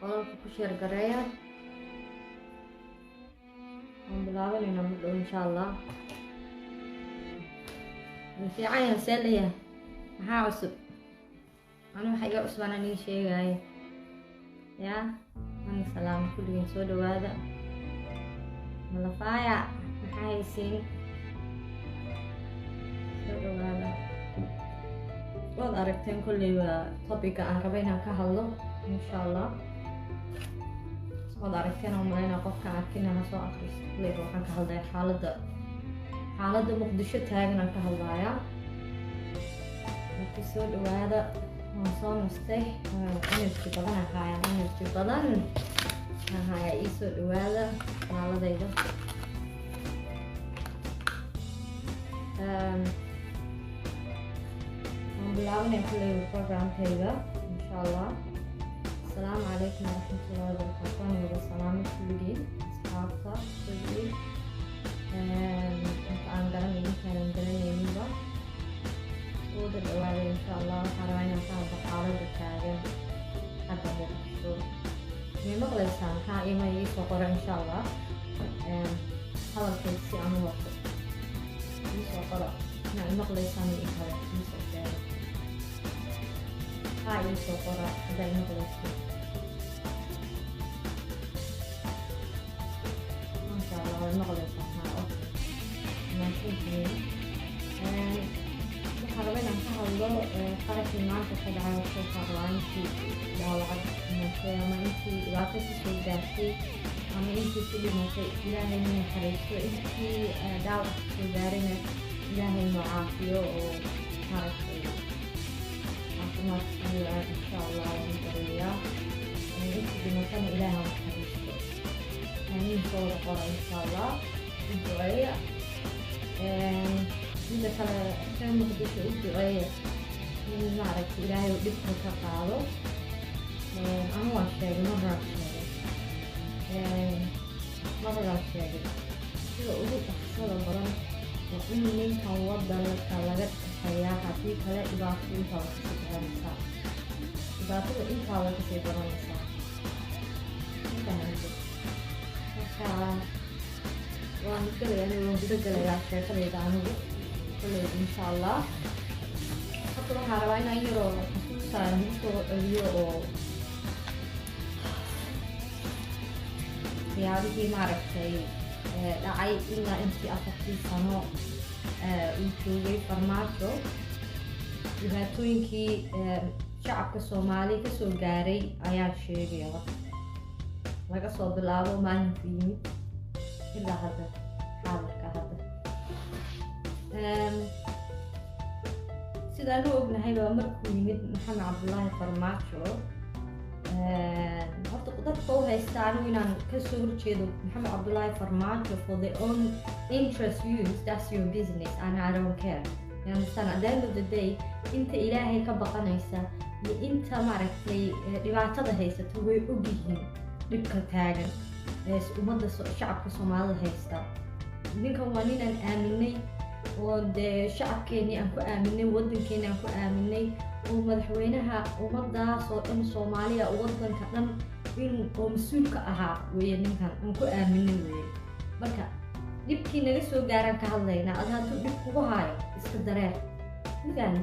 قالوا كشير قرايا وبلاغني نبدو إن شاء الله في عين سلية محاوسب أنا حقيقة أسبوعنا ني شيء جاي يا من سلام كل يوم سود وهذا ملفايا محايسين سود وهذا وضع أركتين كل topic aan rabay inaan ka hadlo insha Allah وضع أركتين ومالينا قفك عاركين أنا سو أخرس ليه waxaan ka hadlaya xaaladda muqdisho taagna ka hadlaya markii soo dhawaada waan soo nastay energy badan ahaya ii soo dhawaada xaaladayda بالعون يخلي البروجرام كذا إن شاء الله. السلام عليكم ورحمة الله وبركاته. أنا بالسلامة كلي أصحابك كلي أنت عندنا كان عندنا يميبا ود الأول إن شاء الله حرامين كان بحالة الكاجن حتى بوشو مما قلسان كان إما يسوقر إن شاء الله هذا الكيسي أنا وقت يسوقر نعم مقلسان إيكار يسوقر هاي يسوقر هذا المقلسان ما شاء الله المقلسان ماشي حرمنا نحاول خرج المعركة كذا على شيء حرانتي دعوة ما أنتي واقف في دارتي أما أنتي تلي ما شيء إلهي من حريصه أنتي دعوة في دارنا إلهي معافيه وحركة عشان إن شاء الله ونقريا أنتي بمكان إلهي وحريصه يعني نصور قرأ إن شاء الله الدعاء إذا كان مقدسة الدعاء من معركة إلهي ودفع كقاله أنا واشياء مرة شيء إذا أقول أحسن البرام وإن من توضى لك لغت حياة في كلا إضافة إنت وكسبها نساء إضافة إنت وكسبها نساء إنت هنجد waan kaleeyay waan guda galayaa sheekadayda anigu kulay insha Allah hadda waxaan rabaa inaan yaro xusuustaan soo celiyo oo yaabihii maaragtay dhacay ilaa intii 4 sano uu joogay farmaajo dhibaatooyinkii shacabka Soomaaliya ka soo gaaray ayaa sheegaya laga soo bilaabo maalintii yimid إلا هذا حالك هذا سيدا لو ابن هاي بأمركم يمد محمد عبد الله فرماتشو هرت قدرت قوها يستعلوا إن كسور تشيدو محمد عبد الله فرماتشو for their own interest views that's your business and I don't care يعني استنى at the end of the day انت إلهي كبقى نيسا انت معرفتي رباعتها هيسا توي أبيهين لبكا تاغن ummadda shacabka Soomaalida haysta ninkan waa nin aan aaminay oo shacabkeeni aan ku aaminay wadankeeni aan ku aaminay oo madaxweynaha ummadaas oo dhan Soomaaliya wadanka dhan in oo mas'uul ka ahaa weeye ninkan aan ku aaminay weeye marka dibkii naga soo gaaran ka hadlaynaa adoo dib kugu haayo iska dareer midaan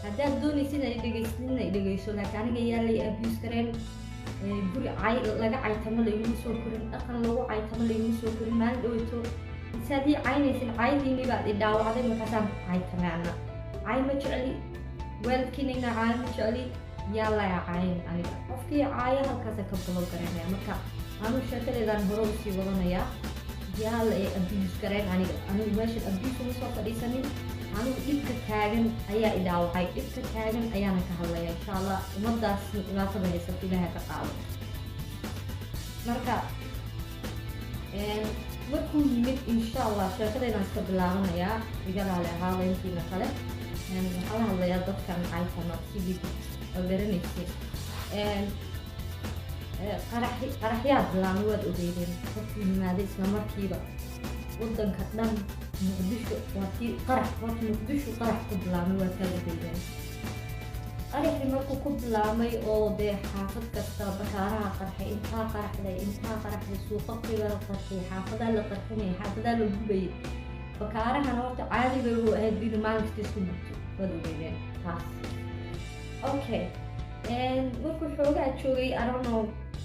haddaad doonaysid inaad dhegeyso laakiin aniga yaa lay abuse kareen guri laga caytamo lagu soo korin dhaqan lagu caytamo lagu soo korin maalin dhaweyto insaadii caynaysan caydiini baad dhaawacday markaasaan caytamaana cay ma jecli waalkiinayna cay ma jecli yaa la cayn aniga qofkii caaya halkaas ka bolo garanaya marka aanu sheekadeedaan hore u sii wadanayaa yaa la abuse kareen anigu meesha abuse uma soo fadhiisanin anigu dhibka taagan ayaa dhaawacay dhibka taagan ayaana ka hadlaya insha Allah ummadaas dhibaatada haysta Ilaahay ka qaado marka markuu yimid insha Allah sheekadaydan iska bilaabanayaa igala leeyahay intiina kale waxaan la hadlayaa dadkan caytama sidii oo garanaysid qaraxyaad laanwad ogeydeen dadkii yimaaday isla markiiba wadanka dhan مقدشو واتي قرح واتي مقدشو قرح قبلامي واتاقو بيدين arixi markuu ku bilaabmay oo dee xaafad kasta bakaaraha qarxay intaa qaraxday suuqaqiga la qarxay xaafadaa la qarxinayay xaafadaa la gubayay bakaarahan horta caadi bay u ahayd binu maalinkasta isku gubto waad ogeydeen taas okay markuu xoogaa joogay I don't know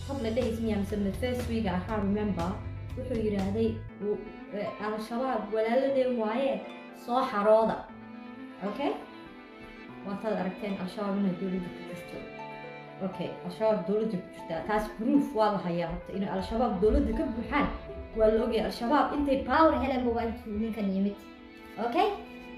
couple of days miyaa mise the first week I can't remember wuxuu yidhaahday al-shabaab walaaladeen waaye soo xarooda okay waataad aragteen al-shabaab inay dowladda ku jirto okay al-shabaab dowladda ku jirtaa taas proof waa la hayaa horta inay al-shabaab dowladda ka buuxaan waa la ogyahay al-shabaab intay power heleen waa intuu ninkan yimid okay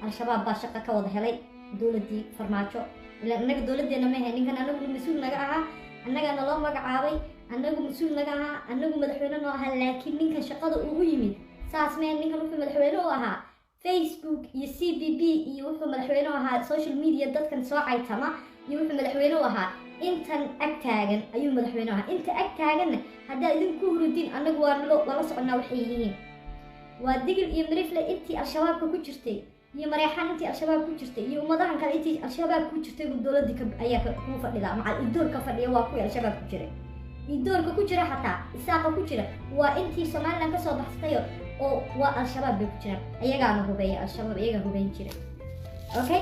al-shabaab baa shaqo ka wada helay dowladdii farmaajo ilaa annaga dowladdeena ma ahayn ninkan annagu mas-uul naga ahaa annagaa naloo magacaabay annagu mas-uul naga ahaa annagu madaxweyne noo ahaa laakiin ninkan shaqada ugu yimid saas meen ninkan wuxuu madaxweyne u ahaa Facebook iyo CBB iyo wuxuu madaxweyne u ahaa social media dadkan soo caytama iyo wuxuu madaxweyne u ahaa intan ag taagan ayuu madaxweyne u ahaa inta ag taaganna haddaa idinku hurudin annagu waa la soconaa waxay yihiin waa digil iyo mirifle intii al-shabaabka ku jirtay iyo mareexaan intii al-shabaab ku jirtay iyo ummadahan kale intii al-shabaab ku jirtay dowladda ayaa ku fadhida macal idoorka fadhiya waa kuwii al-shabaab ku jiray idoorka ku jira xataa isaaqa ku jira waa intii Somaliland ka soo baxsayo oo waa al-shabaab bay ku jiraan ayagaana hubeeya al-shabaab iyaga hubeyn jiray okay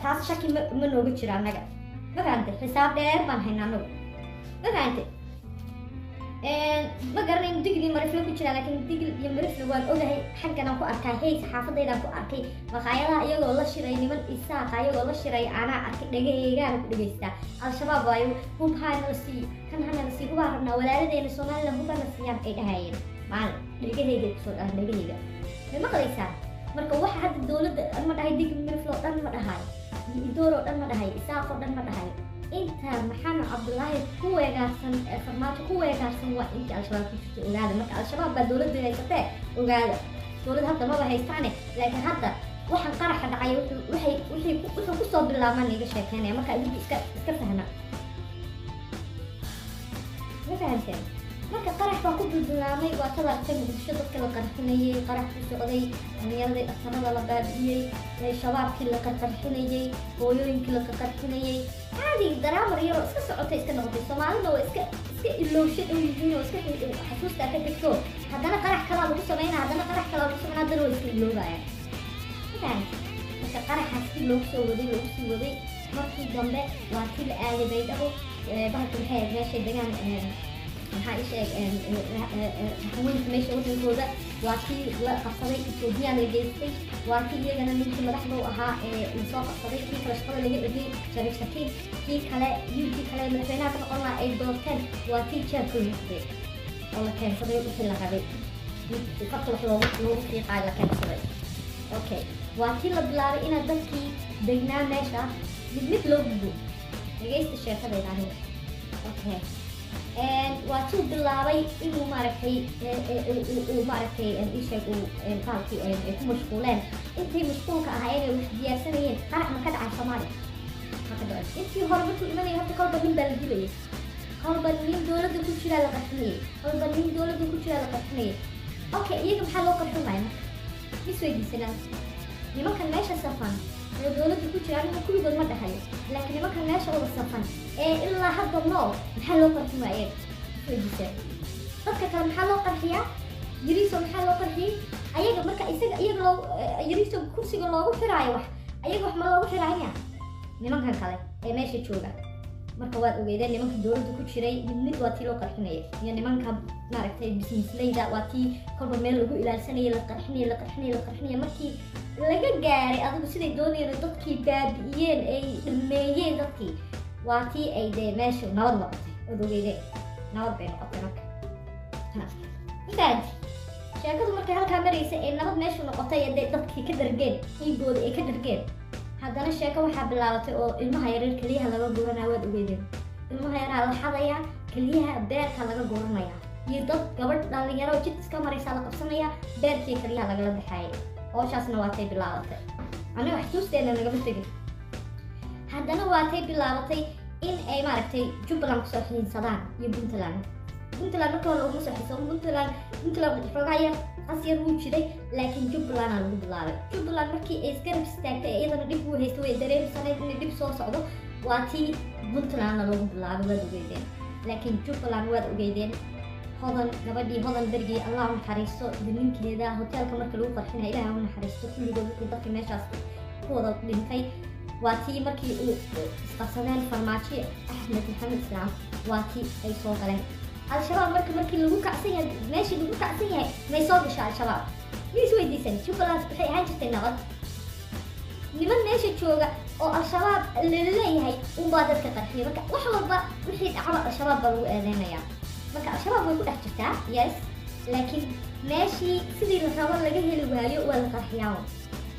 taas shaki ma nooga jira annaga ma fahamtay xisaab dheer baan haynaa annagu ma fahamtay ma garanayn digil iyo marifle ku jira laakiin digil iyo marifle waan ogahay xaggan aan ku arkaa hey saxaafadeydaan ku arkay maqaayadaha iyagoo la shiray niman isaaqa iyagoo la shiray anaa arkay dhagaheygaana ku dhegaystaa al-shabaab waayo hub haana sii kan hana sii hubaa rabnaa walaaladeena Somaliland hubana siiyaan ay dhahayeen maalin dhagaheyga kusoo dhahan dhagaheyga ma maqlaysaa marka waxa hadda dowladda ma dhahay digil marifle oo dhan ma dhahay idoor oo dhan ma dhahay isaaq oo dhan ma dhahay inta maxamed cabdullaahi ku weegaarsan farmaajo ku weegaarsan waa intii al-shabaab ku jirta ogaada marka al-shabaab baa dowladda haysatee ogaada dowladda hadda maba haystaane laakiin hadda waxaan qaraxa dhacay wuxuu ku soo bilaabmaan iga sheekeynaya marka idinku iska fahna ma fahamteen marka qarax baa ku bilaabmay waa tadartay muqdisho dadka la qarxinayay qarax ku socday dhallinyaradii dhaqtarada la baabiyey shabaabkii la qarxinayay hooyooyinkii la qarxinayay caadi daraamar yaroo iska socotay iska noqotay soomaalida waa iska ilowshan u yihiin oo iska xasuustaa ka degto haddana qarax kalaa lagu sameynaa haddana qarax kalaa lagu sameynaa haddana waa iska iloobayaan marka qaraxaas si loogu soo waday loogu sii waday markii dambe waa tii la aaday baydhabo bahalka maxay meeshay degaan maxaa isheeg haweenka meesha wadankooda waa kii la qabsaday Ethiopian la geystay waa kii iyagana ninkii madaxda u ahaa lasoo qabsaday kii kale shaqada laga dhigay Sharif Sakiin kii kale yurkii kale madaxweynaha ka noqon lahaa ay doorteen waa kii jeebka noqday oo la keensaday wixii la rabay farta wax loogu fiiqaa la keensaday okay waa kii la bilaabay inaad dadkii degnaa meesha mid loo gudbo dhegeysta sheekadayda aniga okay waa tuu bilaabay inuu maaragtay isheeg qaalkii ay ku mashquuleen intay mashquulka ahaayeen ay wax diyaarsanayeen qarax ma ka dhacay Soomaaliya intii hore markuu imanayay horta kolba nin baa la dilayay kolba nin dowladda ku jiraa la qarxinayay kolba nin dowladda ku jiraa la qarxinayay okay iyaga maxaa loo qarxin waaya marka isweydiisanaa nimankan meesha safan ee dowladda ku jira aniga kulligood ma dhahayo laakiin nimankan meesha wada safan ee ilaa hadda nool maxaa loo qarxin waaya isweydiisaa dadka kale maxaa loo qarxiyaa yariiso maxaa loo qarxiyey ayaga marka iyaga yariiso kursiga loogu xiraayo wax ayaga wax ma loogu xiraaya nimankan kale ee meesha jooga marka waad ogeydeen nimanka dowladda ku jiray mid waa tii loo qarxinayay iyo nimanka maaragtay businessleyda waa tii kolba meel lagu ilaalsanayay la qarxinayay markii laga gaaray adigu siday doonayeen dadkii baabi'iyeen ay dhameeyeen dadkii waa tii ay dee meesha nabad noqotay waad ogeydeen nabad bay noqotay marka intaad sheekadu markay halkaa maraysa ee nabad meesha noqotay ee dee dadkii ka dhargeen dhiigooda ay ka dhargeen haddana sheeko waxaa bilaabatay oo ilmaha yaryar keliyaha laga guranaya waad ogeydeen ilmaha yaraa la xadayaa keliyaha beerka laga guranaya iyo dad gabadh dhalinyaro jid iska maraysaa la qabsanaya beerkii keliyaha lagala baxaayay howshaasna waatay bilaabatay aniga xasuusteena nagama tegin haddana waatay bilaabatay in ay maaragtay Jubbaland kusoo xiinsadaan iyo Puntland puntland marka hore uma saxiso puntland xogaya qasiyar wuu jiray laakiin jubbaland lagu bilaabay jubbaland markii ay isgarab istaagtay iyadana dhib uu haysto way dareemsanayd inay dhib soo socdo waa tii puntland lagu bilaabay waad ogeydeen laakiin jubbaland waad ogeydeen hodan gabadhii hodan bergii allah u naxariisto ninkeeda hoteelka marka lagu qarxinaya ilaahay u naxariisto kulligood wixii dadka meeshaas ku wada dhintay waa tii markii uu isqabsadeen farmaajo axmed maxamed islaam waa tii ay soo galeen al-shabaab markii lagu kacsan yahay meeshii lagu kacsan yahay may soo gasho al-shabaab mis weydiisan jubbaland waxay ahaan jirtay nabad niman meesha jooga oo al-shabaab laleeyahay unbaa dadka qarxiyay marka wax walba wixii dhacaba al-shabaab baa lagu eedeynayaa marka al-shabaab way ku dhex jirtaa yes laakiin meeshii sidii la rabo laga heli waayo waa la qarxiyaa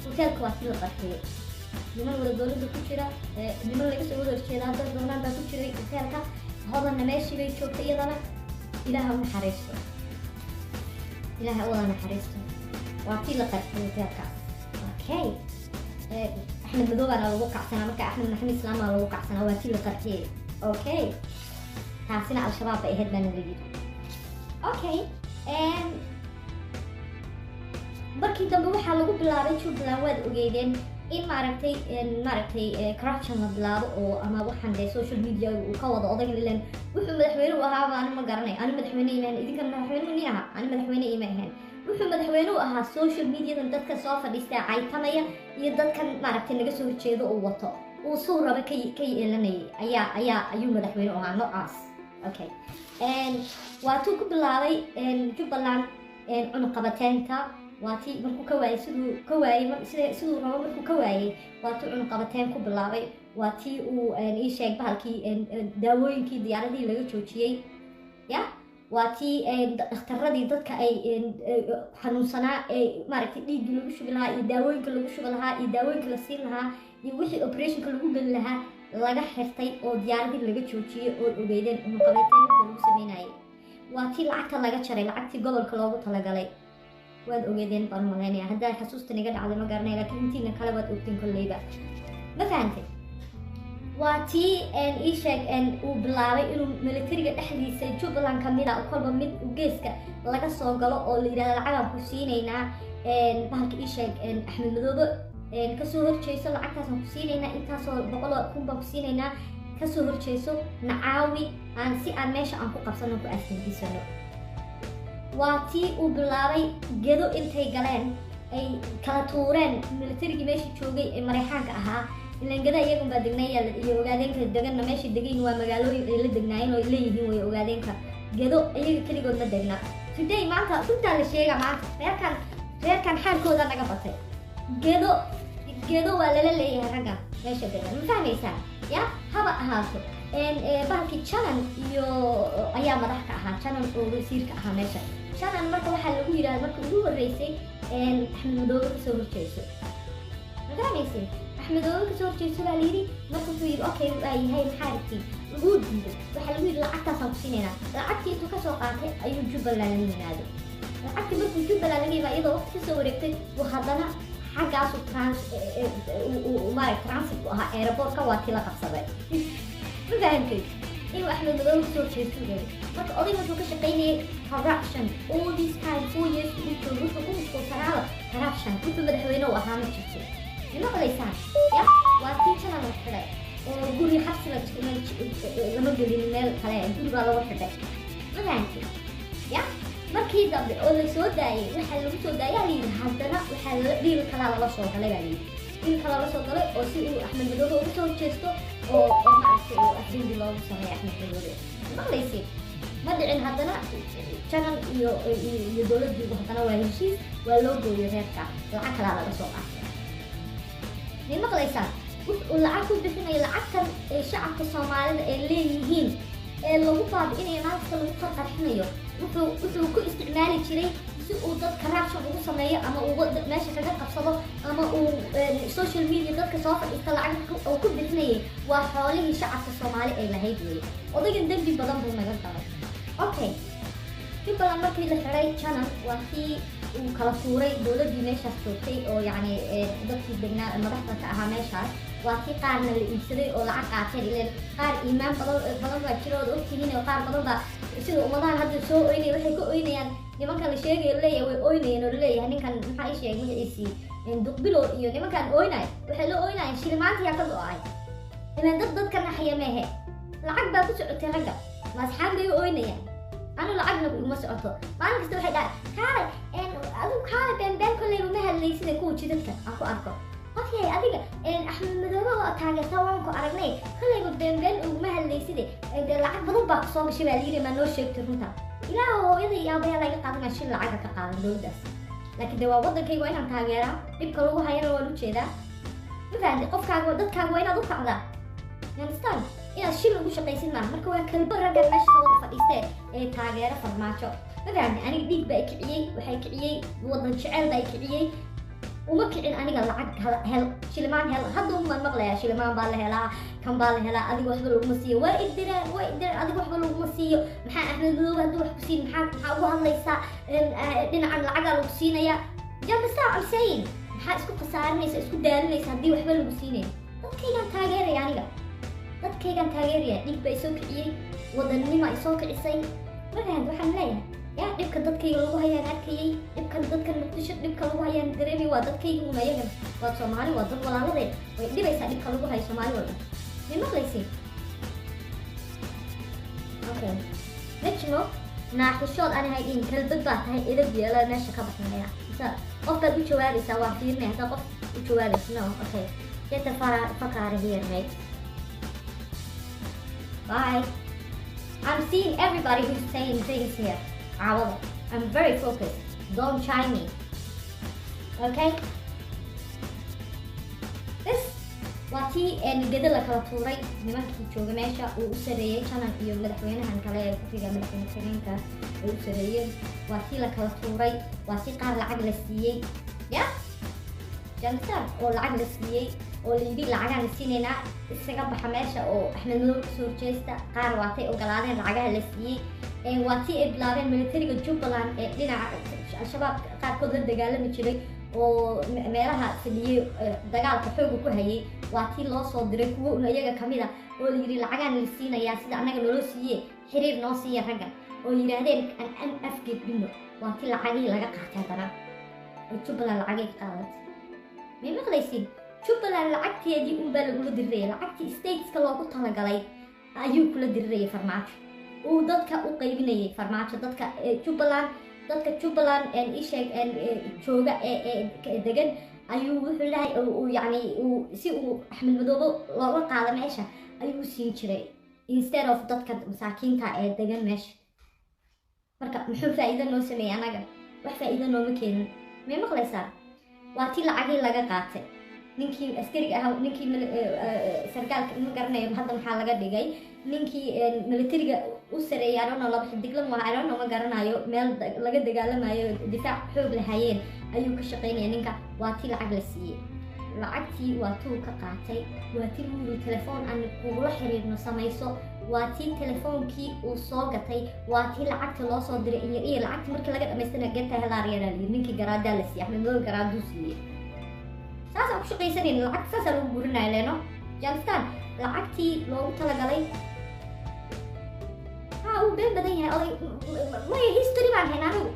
hoteelka waa si la qarxiyay niman wada dowladda ku jira niman laga soo wada horjeeda hadda doonaan baa ku jiray hoteelka hodanna meeshii bay joogtay iyadana ilaaha u naxariisto ilaaha u wada naxariisto waa tii la qarxiyay hoteelka okay axmed madoobaana lagu kacsanaa marka axmed maxamed islaamaa lagu kacsanaa waa tii la qarxiyay okay taasina al-shabaab bay ahayd baana layidhi okay markii dambe waxaa lagu bilaabay jubbaland waad ogeydeen in maaragtay corruption la bilaabo oo ama waxaan dee social media uu ka wado odaygan ilan wuxuu madaxweyne u ahaaba ani ma garanay ani madaxweyne imaan idinkan madaxweyne ni aha ani madaxweyne ima ahayn wuxuu madaxweyne u ahaa social mediadan dadka soo fadhiista caytamaya iyo dadkan maaragtay naga soo horjeedo uu wato uu suu raba ka yeelanayay ayuu madaxweyne u ahaa noocaas okay waatuu ku bilaabay jubbaland cunuqabateynta waatii markuu ka waayay siduu rabo markuu ka waayay waatuu cunuqabateyn ku bilaabay waatii uu ii sheeg bahalkii daawooyinkii diyaaradihii laga joojiyey ya waatii dhakhtaradii dadka ay xanuunsanaa ee maaragtay dhiiggii lagu shubi lahaa iyo daawooyinka lagu shubi lahaa iyo daawooyinka la siin lahaa iyo wixii operationka lagu geli lahaa laga xirtay oo diyaaradii laga joojiyey oo ogeydeen cunuqabateyn inta lagu sameynayay waatii lacagta laga jaray lacagtii gobolka loogu talagalay waad ogeedeen baan malaynaya haddaa xasuustan iga dhacday ma garanay laakiin intiina kale waad ogteen kolleyba ma fahantay waa tii ii sheeg uu bilaabay inuu militariga dhexdiisa jubbaland kamid a kolba mid geeska laga soo galo oo la yidhahdo lacagaan ku siinaynaa bahalka ii sheeg axmed madoobe kasoo horjeyso lacagtaasaan ku siinaynaa intaasoo boqoloo kun baan ku siinaynaa kasoo horjeyso nacaawi aan si aan meesha aan ku qabsano ku askinkiisano waa tii uu bilaabay gedo intay galeen ay kala tuureen militarigii meesha joogay ee mareyxaanka ahaa ilan geda iyagun baa degnaya iyo ogaadeenka deganna meesha degayn waa magaalooyin ay la degnaayeen oo ay leeyihiin way ogaadeenka gedo iyaga keligood ma degna today maanta runtaa la sheega maanta reerkan xaalkooda naga batay gedo waa lala leeyahay ragga meesha degan ma fahmaysaa ya haba ahaato bahalkii janan iyo ayaa madax ka ahaa janan oo wasiirka ahaa meesha janan marka waxaa lagu yidhahda marka ugu horreysay axmed madoobe kasoo horjeyso ma fahmaysin axmed madoobe kasoo horjeyso baa layidhi marka wuxuu yidhi okay waa yahay maxaa rabtiin laguu diiday waxaa lagu yidhi lacagtaasaan ku siinaynaa lacagtii intuu kasoo qaatay ayuu jubbaland la yimaado lacagtii markuu jubbaland laga yimaa iyadoo waqti kasoo wareegtay uu haddana xaggaasu transit u ahaa aeroportka waa tii la qabsaday ma fahantay inuu axmed madoobe kasoo horjeysto gari marka odayga wuxuu ka shaqaynayay corruption all this time 4 years wuxuu ku mashquulsanaaba corruption wuxuu madaxweyne u ahaa ma jirto ma maqlaysaan ya waa tii janan la xidhay oo guri xabsi lama gelin meel kale guri baa lagu xidhay ma fahantay ya markii dambe oo la soo daayay waxaa lagu soo daayay layidhi haddana waxaa dhiil kalaa lala soo galay baa layidhi dhiil kalaa la soo galay oo si uu axmed madoobe uga soo horjeesto oo maaragtay oo afrindi loogu sameeyo axmed madoobe maqlaysid ma dhicin haddana janan iyo dowladdiibu haddana waa heshiis waa loo gooyo reerka lacag kalaa laga soo qaatay may maqlaysaan wuxuu lacag ku bixinayo lacagtan ee shacabka soomaalida ay leeyihiin ee lagu baabi'inayo maalkasta lagu kor qarxinayo wuxuu ku isticmaali jiray si uu dad corruption ugu sameeyo ama uu meesha kaga qabsado ama uu social media dadka soo fadhiista lacag uu ku bixinayay waa xoolihii shacabka soomaali ay lahayd weeye odaygan dembi badan buu naga galay okay jubbaland markii la xiray janan waa kii uu kala tuuray dowladdii meeshaas joogtay oo yacni dadkii degnaa madaxda ka ahaa meeshaas waa kii qaarna la iibsaday oo lacag qaateen ileen qaar iimaan badan baa jira ood ogtihiin oo qaar badan baa sida umadahan hadda soo oynay waxay ka oynayaan nimankan la sheegayo leeyahay way oynayeen oo leeyahay ninkan maxaa ii sheegay magaciisii duqbilo iyo nimankan oynay waxay la oynayaan shilimaanta yaa ka go'ay ilaan dadka naxaya mehe lacag baa ku socotay ragga ma asxaab bay oynayaan anu lacagna uma socoto maalin kasta waxay dhahay adigu kaale been kolleyba ma hadlaysida kuwa jidadka aan ku arko okay adiga axmed madoobe oo taageerta waan ku aragnay kolleyba been uguma hadlayside lacag badan baa kusoo gashay baa layidhi maa noo sheegtay runta ilaaha hooyada iyo aabbayaa laga qaadanaa shil lacaga ka qaadan dowladdaas laakiin dee waa waddankayga waa inaan taageeraa dhibka lagu hayana waan u jeedaa ma fahanti qofkaaga dadkaaga waa inaad u kacdaa understand inaad shil ugu shaqaysin maaha marka waa kalba raggan meesha ka wada fadhiistee ee taageero farmaajo ma fahanti aniga dhiig baa i kiciyey waxay kiciyey waddan jeceel baa i kiciyey uma kicin aniga lacag hel shilimaan hel hadda umaan maqlayaa shilimaan baa la helaa kan baa la helaa adiga waxba laguma siiyo waa idireen adiga waxba laguma siiyo maxaa axmed madoobe hadduu wax ku siin maxaa ugu hadlaysaa dhinacan lacagaa lagu siinayaa jambastaa am saying maxaa isku khasaarinaysa isku daalinaysa haddii waxba lagu siinayo dadkaygaan taageeraya aniga dadkaygaan taageeraya dhiig baa isoo kiciyey wadannima isoo kicisay ma fahant waxaan leeyahay yaa dhibka dadkayga lagu hayaan arkayay dhibkan dadkan muqdisho dhibka lagu hayaan dareemay waa dadkayga uma yagan waa soomaali waa dad walaaladeed way dhibaysaa dhibka lagu hayo soomaali walba may maqlaysiin okay najmo naaxishood ani haydin kalbad baa tahay edab yeela meesha ka baxnaya isa qof baad u jawaabaysaa waa fiirinaya haddaa qof u jawaabaysa no okay get the fuck out of here mate bye I'm seeing everybody who's saying things here I'm very focused. Don't try me. Okay? This waa tii geda la kala tuuray nimankii jooga meesha uu u sareeyay janan iyo madaxweynahan kale ee ku xiga madaxweyne xigeenka ay u sareeyeen waa tii la kala tuuray waa tii qaar lacag la siiyey ya jantan oo lacag la siiyey oo layidhi lacagaan la siinaynaa isaga baxa meesha oo axmed madoobe kasoo horjeesta qaar waatay ogolaadeen lacagaha la siiyey waa tii ay bilaabeen militariga jubbaland ee dhinaca al-shabaab qaarkood la dagaalami jiray oo meelaha fadhiyey dagaalka xooga ku hayay waa tii loo soo diray kuwo un iyaga kamid a oo layidhi lacagaan la siinayaa sida annaga naloo siiye xiriir noo siiya raggan oo yidhaahdeen an afgeedbino waa tii lacagihii laga qaatay haddana oo jubbaland lacagay ka qaadatay may maqlaysiin jubbaland lacagteedii unbaa lagula dirirayay lacagtii stateska loogu talagalay ayuu kula dirirayay farmaajo uu dadka u qaybinayay farmaajo dadka jubbaland isheeg jooga ee degan ayuu wuxuu lahay yani si uu axmed madoobe looga qaado meesha ayuu siin jiray instead of dadka masaakiinta ee degan meesha marka muxuu faa'iido noo sameeyey anaga wax faa'iido nooma keenin may maqlaysaa waa tii lacagii laga qaatay ninkii askariga ahaa ninkii sarkaalka ma garanayo hadda maxaa laga dhigay ninkii militariga u sareeyay arono laba xidigla maaha arono ma garanayo meel laga dagaalamayo difaac xoog lahayeen ayuu ka shaqaynaya ninka waa tii lacag la siiyey lacagtii waa tuu ka qaatay waa tii uu telefoon aan kugula xiriirno samayso waa tii telefoonkii uu soo gatay waa tii lacagta loo soo diray iyo lacagtii markii laga dhamaystana geta helaariyana layidhi ninkii garaadaa la siiyey axmed madoobe garaaduu siiyey saasaan ku shaqaysanayna lacagta saasaa lagu gurinaya leeno jalistan lacagtii loogu talagalay uu been badan yahay oday maya history baan hayn anigu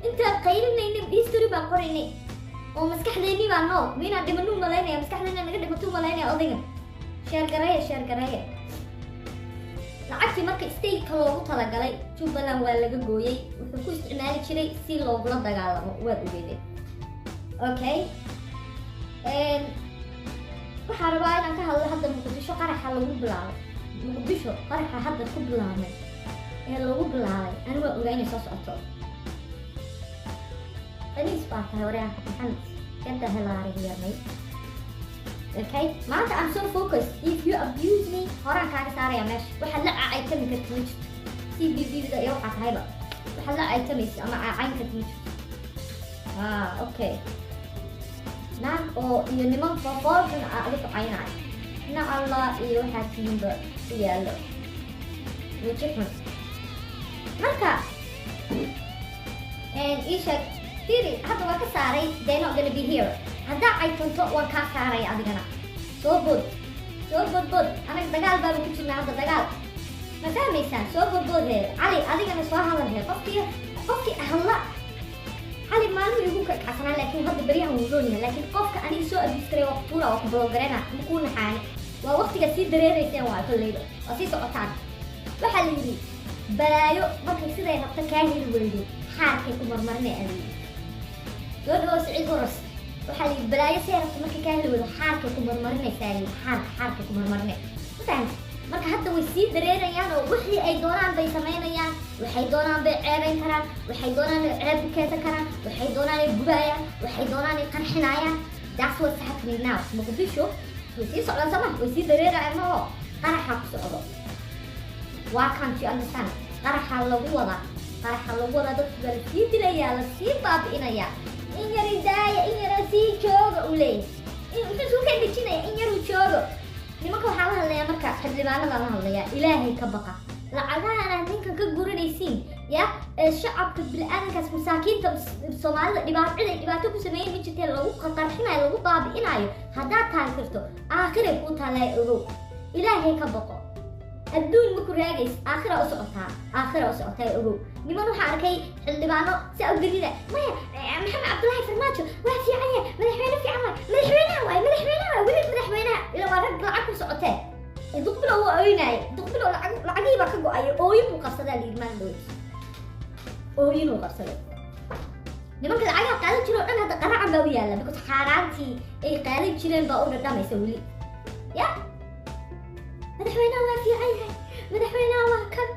intaan qaylinayna history baan qoraynay oo maskaxdeennii baa nool miinaan dhimanuu malaynaya maskaxdeena naga dhimatuu malaynaya odayga sheergareeye lacagtii marka stateka loogu talagalay jubbaland waa laga gooyey wuxuu ku isticmaali jiray si loogula dagaalamo waad ogeedeen okay waxaa rabaa inaan ka hadlo hadda muqdisho qaraxa lagu bilaabay muqdisho qaraxa hadda ku bilaabmay ee lagu bilaabay ani waa ogaynay soo socoto qaniis baa tahay wareer maxamed gada helaariyarnay okay maanta I'm so focused if you abuse me horaan kaaga saaraya meesha waxaad la caaytami karta ma jirto CBB-da iyo waxaa tahayba waxaad la caaytamaysa ama caacayn karta ma jirto okay naag oo iyo niman foolxun adiga caynaay na allah iyo waxaa tiinba u yaallo waji xun marka isheeg firi hadda waa ka saaray they're not gonna be here haddaa caytanto waan kaa saaraya adigana soo bod anaga dagaal baaba ku jirnaa hadda dagaal ma ففهميسان سو بودبودي علي أدينا سو هذا قفكي أهلا علي مالو يقول كعسنا لكن هذا بريها وزونها لكن قفك أنا سو أبيستري وقتورا وقبلوغرنا مكون حالي ووقت كثير دريريسين وعطل ليلو وسيسو عطان وحليلي بلايو markay siday rabta ka heli weydo xaarkay ku marmarnay adii gabadha Saciid Horos waxa la balaayo si rabta markay ka heli weydo xaarkay ku marmarnay saari xaarkay ku marmarnay marka hadda way sii dareerayaan oo wixii ay doonaan bay sameynayaan waxay doonaan bay ceebayn karaan waxay doonaan ceeb ka keenta karaan waxay doonaan ay gubayaan waxay doonaan ay qarxinayaan that's what's happening now Mogadishu way sii socdaan sama way sii dareerayaan oo qaraxa ku socdo why can't you understand qaraxa lagu wada dadka la sii dilaya la sii baabi'inaya in yar idaaya in yar sii jooga u leeyahay in soo ka dhijinaya in yar u joogo nimanka waxaa la hadlayaa marka xildhibaanada la hadlayaa ilaahay ka baqa lacagaana ninkan ka guranaysiin ya shacabka bilaadankaas masaakiinta Soomaalida dhibaato ku sameeyay ma jirtay lagu qatarxinayo lagu baabi'inayo haddaad taageerto aakhire ku talay ogow ilaahay ka baqo adduun ma ku raagays aakhira u socotaa ogow niman waxa arkay xildhibaano si u dirida maya maxamed cabdullaahi farmaajo waa fiican yahay madaxweynaha waay weli madaxweynaha ila waa rag lacag ku socotee duqbilo waa ooynaay duqbilo lacagii baa ka go'ay ooyin buu qabsadaa liidmaan dhow ooyin uu qabsaday nimanka lacagaha qaadan jiro dhan hadda qaracan baa u yaalla because xaaraantii ay qaadan jireen baa u dhadhamaysa weli ya madaxweynaha waa fiican yahay madaxweynaha waa kan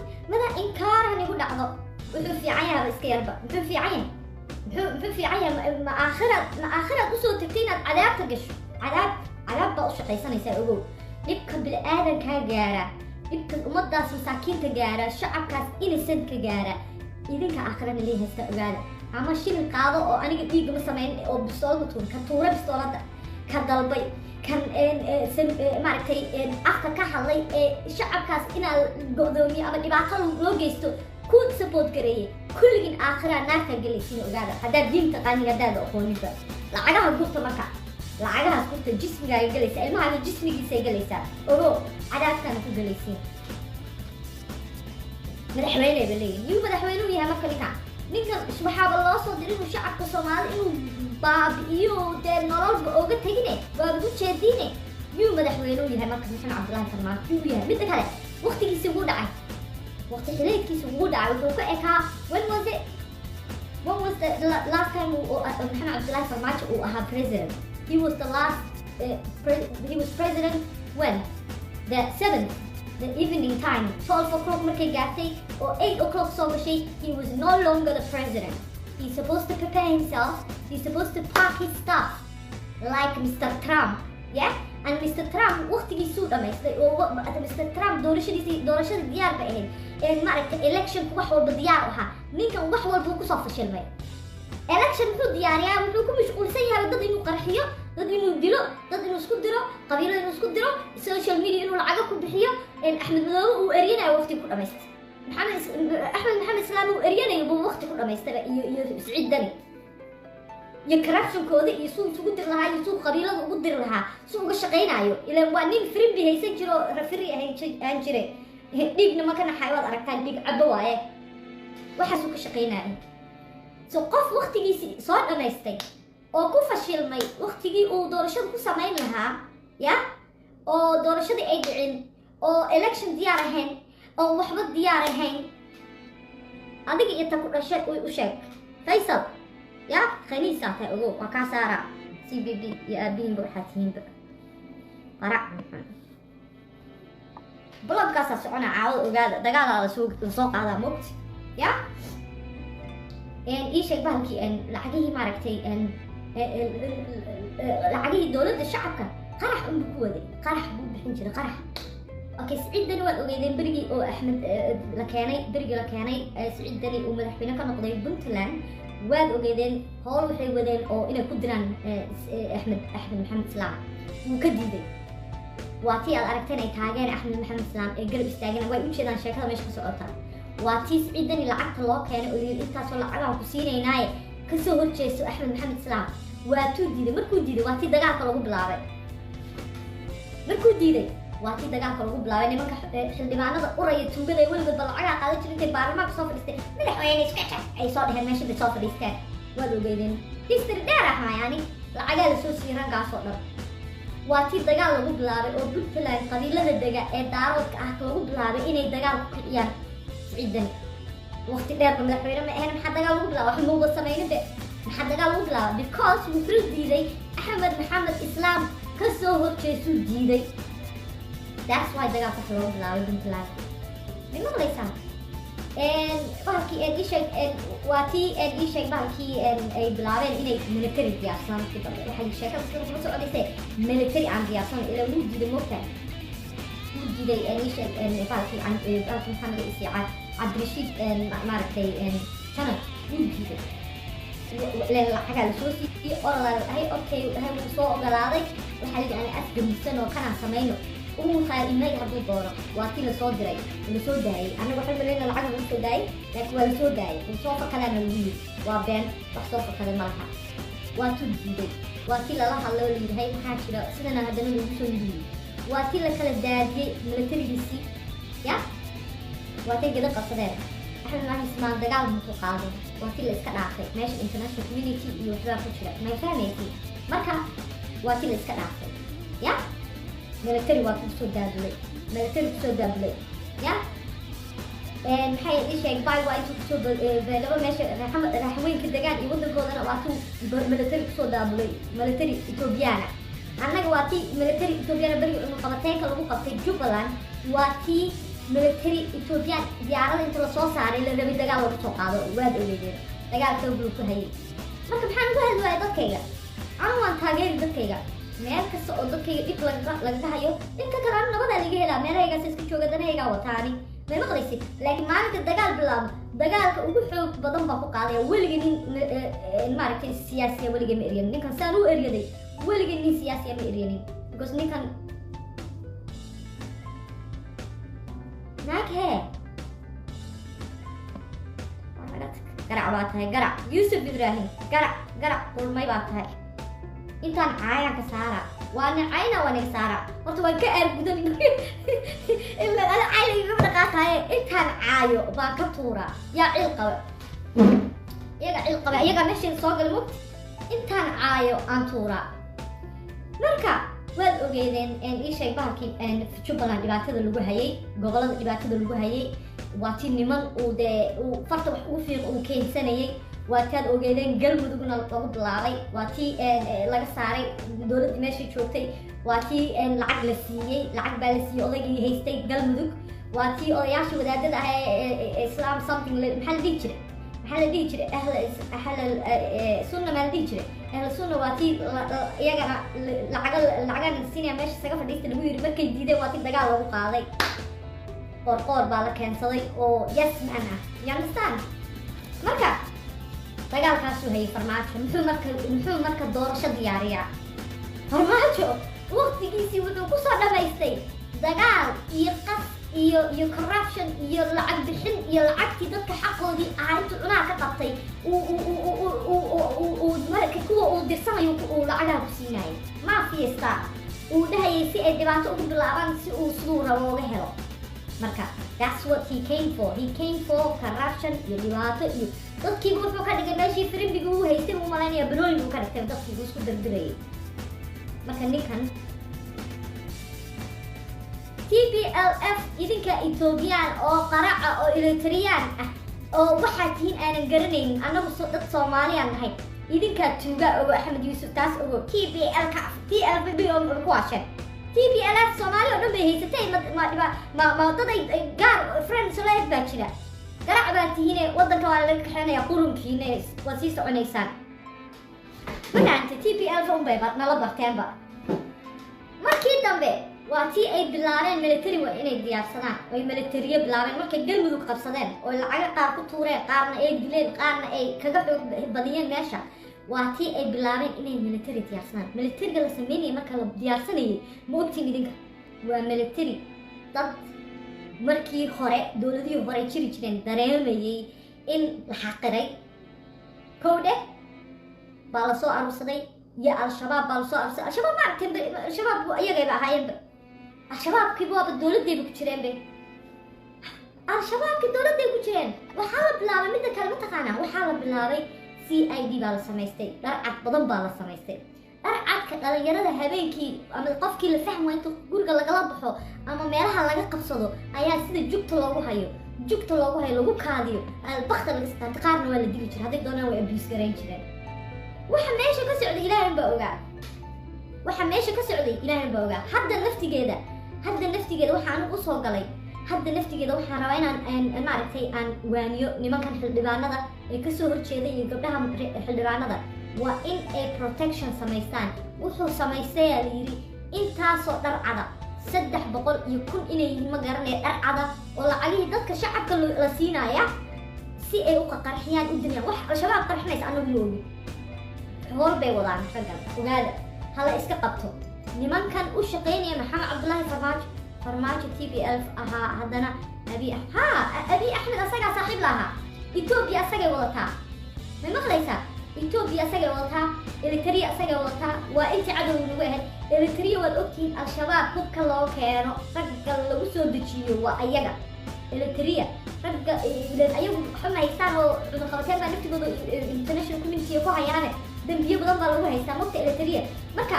inkaarahan igu dhacdo wuxuu fiican yahay iska yarba muxuu fiican yahay ma aakhirad usoo tagtay inaad cadaabta gasho cadaab baa u shaqaysanaysaa ogow dhibka bilaadankaa gaara dhibka ummadaas masaakiinta gaara shacabkaas innocent-ka gaara idinka aakhirana lee haysta ogaada ama shilin qaado oo aniga dhiigama samayn oo bistoolada tuur ka tuura bistoolada ka dalbay kan maaragtay afka ka hadlay shacabkaas inaa go'doomiyo ama dhibaato loo geysto ku support gareeyay kulligin aakhira naarta galaysiin ogaada haddaad diinta qaanin haddaad aqooninba lacagaha gurta marka lacagahaas gurta jismigaaga galaysaa ilmahaaga jismigiisay galaysaa ogo cadaabtaana ku galaysiin madaxweyne ba leeyihin yuu madaxweyne u yahay marka ninkan waxaaba loo soo diray inuu shacabka Soomaali inuu baabi'iyo dee nololba oga tegine waaba u jeedine yuu madaxweyne u yahay marka maxamed cabdullaahi farmaajo yuu yahay midda kale waqtigiisa ugu dhacay waqti xileedkiisa ugu dhacay wuxuu ka ekaa when was the last time maxamed cabdullaahi farmaajo uu ahaa president he was president when the 7th the evening time 12 o'clock markay gaartay or 8 o'clock soo gashay he was no longer the president he's supposed to prepare himself he's supposed to pack his stuff like Mr. Trump yeah and Mr. Trump waqtigiisuu dhamaystay oo Mr. Trump doorashada diyaar bay ahayd maaragtay election wax walba diyaar ahaa ninkan wax walba ku soo fashilmay election wuxuu diyaariyaa wuxuu ku mashquulsan yahay dad inuu qarxiyo dad inuu dilo dad inuu isku diro qabiilo inuu isku diro social media inuu lacag ku bixiyo Axmed Madoobe uu eriyanayo waqti ku dhamaystay Axmed Maxamed Islaam uu eriyanayo buu waqti ku dhamaystay iyo Saciid Dani iyo corruption-kooda iyo suu isugu dir lahaa iyo suu qabiilada ugu dir lahaa suu uga shaqaynayo ilaa waa nin frimbi haysan jiro rafiri aan jire dhiigna ma ka naxay waad aragtaan dhiig cabo waaye waxaasuu ka shaqaynayo so qof waqtigiisii soo dhamaystay oo ku fashilmay waqtigii uu doorashada ku samayn lahaa ya oo doorashadii ay dhicin oo election diyaar ahayn oo waxba diyaar ahayn adiga inta ku dhashay u sheeg Faisal ya khaniisa ta ogo waa ka saara CBB ya abiin buu xatiinba qarac blogkaas socona caawad ogaada dagaalada soo qaada moogti ya ii sheeg bahalkii lacagihii maaragtay lacagihii dowladda shacabka qarax unbuu ku waday qarax buu bixin jiray qarax okay Saciid Dani waad ogeydeen berigii oo Axmed la keenay Saciid Dani uu madaxweyne ka noqday Puntland waad ogeydeen howl waxay wadeen oo inay ku diraan Axmed Maxamed Islaam wuu ka diiday waa tii aad aragteen ay taageen Axmed Maxamed Islaam ee garab istaageen way u jeedaan sheekada meesha ka socota waa tii Saciid Dani lacagta loo keenay oo intaasoo lacagaan ku siinaynaaye kasoo horjeeso Axmed Maxamed Islaam waa tuu diiday markuu diiday waa tii dagaalka lagu bilaabay markuu diiday واتي دجال كلو بلاوي نمك حلبانة قرية توجد يقول بالعجلة قالت لي أنت بارما بصوف الاستي ملح وين سكتة أي صوت هالماشي بصوف الاستي ودو جيدين يستر دارها يعني العجلة سوسي رنقع صوتنا واتي دجال لو بلاوي أو بلفلان قليلة الدجال دارو كلو بلاوي إني دجال يعني سعيدا وقت دير ملح وين ما أنا محد دجال لو بلاوي حمو بسمين به محد دجال لو بلاوي because وفرد ديدي أحمد محمد إسلام كسوه تشيسو ديدي that's why دجال تحلو بلاوي بنت لاوي لما غليسان بحكي إيشك واتي إيشك بحكي أي بلاوي إني ملتري دياسان كده بحكي الشيء بس كده بس أقول لسه ملتري عن دياسان إلى ولود جديد موتى ولود جديد إيشك بحكي عن بحكي محمد إسيعات عبد الرشيد معرفتي سنة ولود جديد لأن حاجة السوسي أولا هي أوكي هي مصور جلادك وحاجة أنا أسجل سنة وكان سمينه وخير إني هبو دورة واتي لصدري لصدري أنا بحب لين العجل لصدري لكن لصدري وصوف كلام الويل وبين وصوف كلام ملها واتو جديد واتي لله الله اللي هي محاشرة سنة هذا اللي بيسوي واتي لكل دادي ملتري بيسي يا واتي كده قصدين إحنا ما نسمع دجال متقاعد واتي لسه كناخي ماشي international community يوتيوب كشرة ما يفهميتي مركا واتي لسه كناخي يا ملتري واتي سودابلي ملتري سودابلي يا maxay ii sheeg bay waa intuu kusoo laba meesha raxweynka degaan iyo waddankoodana waatuu military kusoo daabulay military ethoobiyaana annaga waa tii military ethoobiyaana beri qabateenka lagu qabtay jubbaland waa tii military ethoobiyan diyaarada inta lasoo saaray la rabay dagaal lagu soo qaado waad ogeydeen dagaal xoog buu ku hayay marka maxaan uga hadli waayay dadkayga anu waan taageeri dadkayga meel kasta oo dadkayga dhib lagaga hayo inka kale anu nabadaa laga helaa meelahaygaas iska jooga danahaygaa wataani ما مقلسي لكن مالك الدجال بلام دجال وجحوا بدن بقى قاضي ولقيني مالك السياسية ولقي مئريان نكان سانو إرياني ولقيني سياسية مئرياني because نكان ناك هي قرع باتها قرع يوسف إبراهيم قرع قول ما يباتها إنت عايا كسارة وأنا عينا وأنا سارة وتوان كأر بدون إلا أنا عيني قبل قاطعة إنت عايو باكتورة يا علقة يا ماشي صاق الموت إنت عايو أنتورة مركا واد أوجيدين إن إيش شيء باكي إن في شبنا دبعت هذا اللي هي قبل دبعت هذا اللي هي واتين نمان وفرط وفي وكين سنة واتاد أوجيدين قلب دقنا الطاقة العري واتي لقى ساري دولة ماشي شوتي واتي العقل السيء العقل بالسيء أولي هيستي قلب دق واتي أولياش ودادة هاي إسلام something محل ديجري أهل سنة ما ديجري أهل سنة واتي يجا العقل السينيا ماشي سقف ديست نبوي مركز جديدة واتي دجال لو قاضي قرقور بالك كنسلي أو يس معنا يانستان مركز دجال كاسو هي فرماتشو مثل مركز دورشة ديارية فرماتشو وقت جيسي ودو كوسا دمايستي دجال يقص iyo corruption iyo lacag bixin iyo lacagtii dadka xaqoodii aantu cunaa ka qabtay marka kuwa uu dirsanayo uu lacagaha ku siinayo ma fiesta uu dhahayay si ay dhibaato ugu bilaabaan si uu siduu rabo uga helo marka that's what he came for corruption iyo dhibaato iyo dadkii wuxuu ka dhigay meeshii firimbiga uu haystay uu malaynaya banooyin uu ka dhigtay dadkii uu isku dardirayay marka ninkan TPLF idinka Ethiopian oo qaraca oo Eritrean ah oo waxa tiin aanan garanaynin anagu dad Soomaaliyan nahay idinka tuuga oo Axmed Yuusuf taas oo TPLF oo ku waashay TPLF Soomaaliya oo dhan haysatay ma dad ay gaar friends la baa jira qarac baa tihiin wadanka waa laga kaxeynaya qurunkiina waa sii soconaysaan wanaanta TPLF oo bay nala barteenba markii dambe واتي أي بلارين ملتري وإني ديارسنا أي ملترية بلارين مركي قلبوا قبصدين والعجل قار كتورين قارنا أي دلين قارنا أي كقبل بديين ماشا واتي أي بلارين إني ملتري ديارسنا ملتري قال سميني مركا ديارسني موتي مدينك وملتري ضد مركي خوري دولدي وخوري تشري تشرين دريمي إن الحقري كودة بالسو أرسلي يا الشباب بالسو أرسل الشباب ما كان الشباب يجي بقى هاي الشباب كيبوا بالدولة دي بكتيرين بي الشباب كدولة دي بكتيرين وحالة بلاوي مدة كلمة تقانا وحالة بلاوي CID بالا سميستي درعات بدن بالا سميستي درعات كداليرada habeenkii ama qofkii la fahmo inta guriga laga baxo ama meelaha laga qabsado ayaa sida jugta loogu hayo lagu kaadiyo albaqta laga istaan qaarna waa la dili jiray haday doonaan way abuse gareyn jireen waxa meesha ka socday ilaahay baa ogaa hadda naftigeeda waxaan u soo galay hadda naftigeeda waxaan rabaa inaan maaragtay aan waaniyo nimankan xildhibaanada ee ka soo horjeeda iyo gabdhaha xildhibaanada waa in ay protection samaystaan wuxuu samaystay la yiri intaasoo dharcada 300 iyo 1000 inay yihiin ma garanay dharcada oo lacagihii dadka shacabka la siinaya si ay u qarxiyaan u diriyaan wax al-shabaab qarxinaysa anagu loogi hor bay wadaan raggan ogaada hala iska qabto nimankan u shaqeynaya maxamed cabdullaahi farmaajo TPLF ahaa haddana abi axmed asagaa saaxiib lahaa Ethiopia asagay wadataa ma maqlaysaa Ethiopia asagay wadataa Eritrea asagay wadataa waa inta cadow lagu ahayd Eritrea waad ogtihiin al-shabaab hubka loo keeno ragga lagu soo dejiyo waa ayaga Eritrea ragga ayagu waxma haystaan oo cunaqabateen baa naftigooda international community ku hayaane dambiyo badan baa lagu haystaa mogta Eritrea marka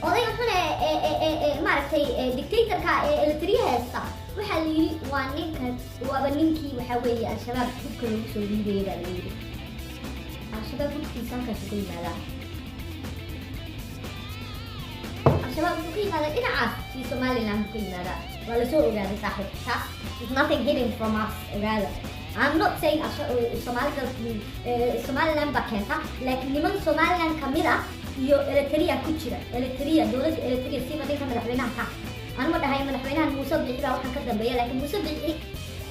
oday wuxuuna maaragtay dictatorka Eritrea haysta waxaa la yiri waa ninkan waaba ninkii waxa weeye al-shabaab hubka lagu soo dhiibay baa la yiri al-shabaab hubkiisa halkaas ku yimaada al-shabaab ku yimaada dhinacaas si Somaliland ku yimaada waa la soo ogaaday saaxiibkaas is nothing hidden from us ogaada I'm not saying Somaliland bakenta laakiin niman Somaliland kamid ah iyo Eritrea ku jira dowladda Eritrea si madinka madaxweynaha ka aan ma dhahay madaxweynaha Muuse Biixi baa waxaan ka dambeeyay laakiin Muuse Biixi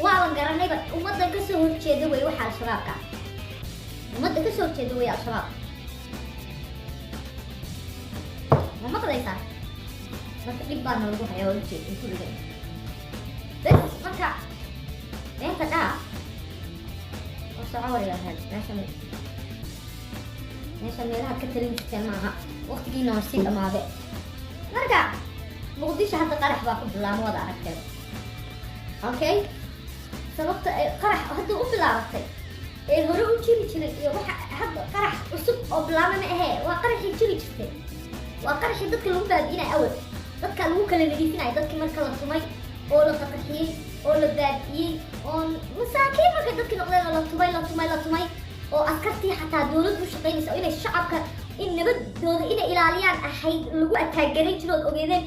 waa la garanayba ummadda ka soo horjeeda way waxa al-shabaabka ummadda ka soo horjeeda way al-shabaab ma maqlaysaa marka dhib baa lagu hayaa oo jeed intuu dhigay bas marka inta dhaa oo socod yahay meesha meelaha ka talin jirteen maaha waqtigiina waa sii dhamaaday marka muqdisho hadda qarax baa ku bilaabay wada aragteen okay sababta qarax hadda u bilaabatay ee hore u jiri jiray iyo waxa hadda qarax cusub oo bilaabay ma ahe waa qaraxii jiri jirtay waa qaraxii dadka lagu baadiinay awal dadka lagu kala nadiifinay dadkii marka la tumay oo la qaqxiyay oo la baadiyay oo masaakiin marka dadkii noqdeen oo la tumay oo askartii xataa dawladdu shaqeynaysa inay shacabka in nabadooda inay ilaaliyaan ahayd lagu ataageray jirood ogeedeen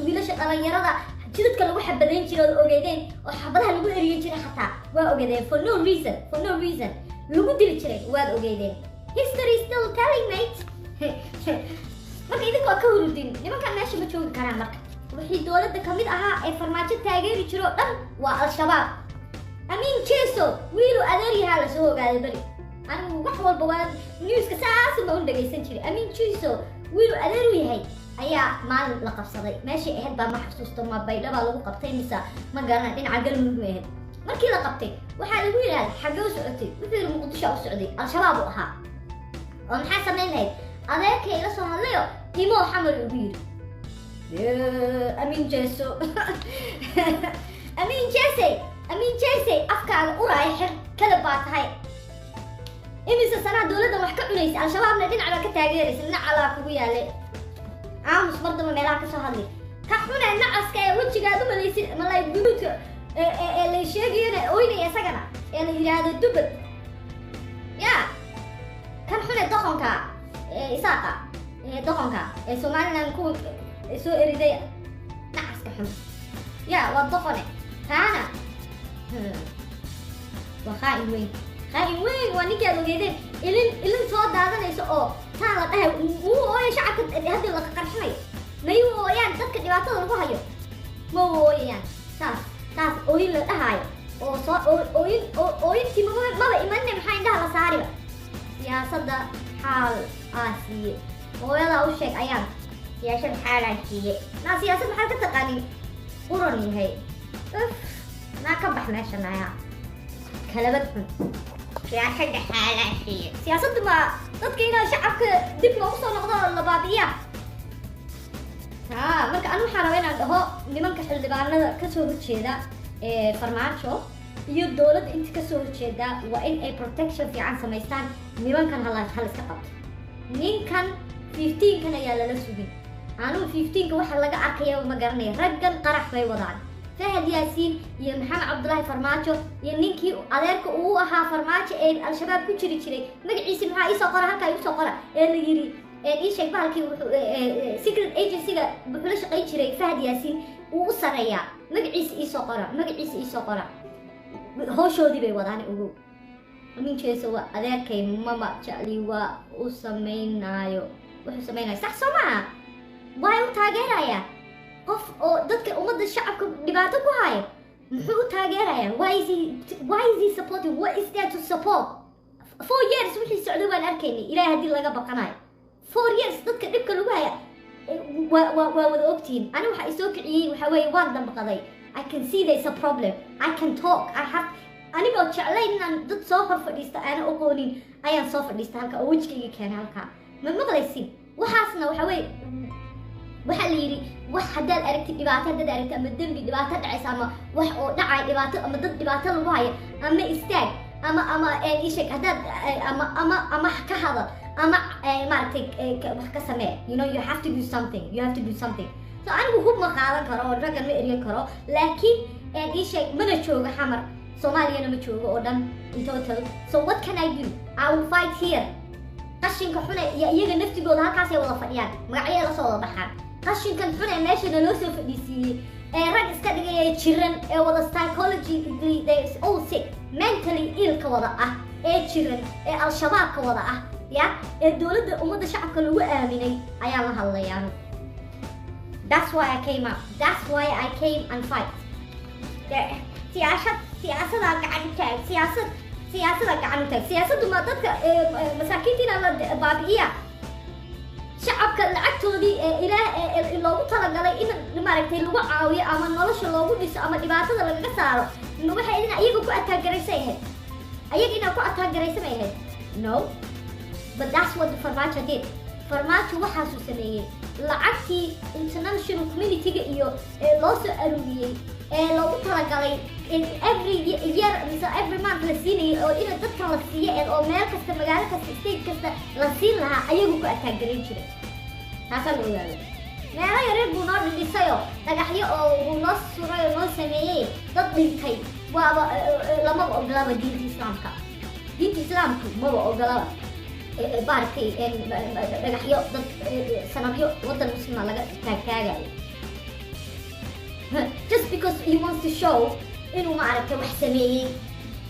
wiilasha dhalinyarada jidadka lagu xabadayn jirood ogeedeen oo xabadaha lagu eriyin jiray xataa waa ogeedeen for no reason lagu dili jiray waad ogeedeen history still telling mate marka idinkoo ka hurudin nimankan meesha ma joogi karaan marka wixii dowladda kamid ahaa ee farmaajo taageeri jiro dhan waa al-shabaab amiin jeeso wiilu adeeryahaa lasoo ogaaday beri anigu wax walba waa newska saas ma u dhageysan jiray amiin jeeso wiilu adeeru yahay ayaa maalin la qabsaday meeshii ahayd baa ma xasuusto ma baydha baa lagu qabtay mise ma garanay dhinaca galmudug ahayd markii la qabtay waxaa lagu yidhahda xaggee u socotay wuxuu yidhi muqdisho u socday al-shabaab u ahaa oo maxaa samayn lahayd adeerkay ila soo hadlayo imo xamar ugu yidhi amiin jeeso amiin jeese afkaaga uraay xir kada baa tahay imise sanaa dowladda wax ka cunaysa al-shabaabna dhinac baa ka taageeraysa dhinac alaa kugu yaale aamus mardaba meelaha ka soo hadlay ka xunay nacaska ee wejigaad u malaysid malay guduudka ee la sheegayana oynaya isagana ee la yidhaahdo dubad yaa kan xunay doqonka isaaqa doqonka ee Somaliland ku soo eriday nacaska xun yaa waa doqone kaana waa khaa'in weyn waa ninkaad ogeedeen ilin soo daadanayso oo taa la dhahay wuu ooya shacabka haddii la qarxinayo mayuu ooyaan dadka dhibaatada lagu hayo ma ooyayaan saas ooyin la dhahaayo oo soo ooyintii maba imanne maxaa indhaha la saariba siyaasadda xaal aasiye hooyadaa u sheeg ayaan siyaasad xaalaa siiye naa siyaasad maxaa ka taqaanin quran yahay naa ka bax meesha nayaa kalabad xun siyaasadda xaalaa siiye siyaasaddu ma dadka inaa shacabka dib loogu soo noqdo la baabi'iyaa marka anu waxaan rabaa inaan dhaho nimanka xildhibaanada kasoo horjeeda farmaajo iyo dowladda inta kasoo horjeeda waa in ay protection fiican samaystaan nimankan hal iska qabto ninkan 15kan ayaa lala sugin anigu 15ka waxa laga arkaya ma garanaya raggan qarax bay wadaan Fahad Yaasiin iyo Maxamed Cabdullaahi Farmaajo iyo ninkii adeerka uu ahaa Farmaajo ee al-shabaab ku jiri jiray magaciisa maxaa isoo qora halka isoo qora ee la yiri ii sheeg bahalkii secret agency-ga wuxuu la shaqayn jiray Fahad Yaasiin uu u sareeyaa magaciisa isoo qora hawshoodii bay wadaan ugu ninkeesa waa adeerkay mama jecli waa u samaynayo wuxuu samaynayo sax soo maaha waa u taageeraya qof oo dadka ummadda shacabka dhibaato ku haya muxuu u taageeraya why is he supporting what is there to support 4 years wixii socday waan arkaynay ilaahay haddii laga baqanayo 4 years dadka dhibka lagu haya waa wada ogtihiin ani waxa isoo kiciyey waxa weeye waan damqaday I can see there's a problem I can talk anigoo jeclayn inaan dad soo hor fadhiista aana oqoonin ayaan soo fadhiista halka oo wejigayga keenay halkaa ma maqlaysin waxaasna waxa weeye waxa la yiri wax haddaad aragtid dhibaato haddaad aragtid ama dembi dhibaato dhacaysa ama wax oo dhacay dhibaato ama dad dhibaato lagu hayo ama istaag ama isheg haddaad ama ka hadal ama maaragtay wax ka samee you know you have to do something so anigu hub ma qaadan karo oo raggan ma eryan karo laakiin isheg mana joogo xamar soomaaliyana ma joogo oo dhan in total so what can I do I will fight here qashinka xune iyo iyaga naftigooda halkaas ay wada fadhiyaan magacyada la soo wada baxaan qashinkan xune meeshana loo soo fadhiisiiyey rag iska dhigaya jiran ee wada psychologically they is all sick mentally ill ka wada ah ee jiran ee al-shabaab ka wada ah ya ee dowladda ummadda shacabka lagu aaminay ayaa la hadlayaan that's why I came up that's why I came and fight siyaasadda gacan u taag siyaasaddu ma dadka masaakiintiina la baabi'iya shacabka lacagtoodii loogu talagalay in maaragtay lagu caawiyo ama nolosha loogu dhiso ama dhibaatada lagaga saaro waxay idin ayaga ku ataagaraysan yahayd no but that's what the Farmaajo did Farmaajo waxaasuu sameeyey lacagtii international community-ga iyo loo soo aruuriyey loogu talagalay every year mise every month la siinayay oo ina dadka la siiyo oo meel kasta magaalo kasta state kasta la siin lahaa ayagu ku ataagaran jiray taasaa la ogaado meelo yareer buu noo dhindhisayo dhagaxyo oo uu noo suray oo noo sameeyey dad dhintay waaba lamaba ogolaba diinta islaamku maba ogolaba baarkay dhagaxyo dad sanabyo waddan muslima laga taagayo just because he wants to show inuu maaragtay wax sameeyey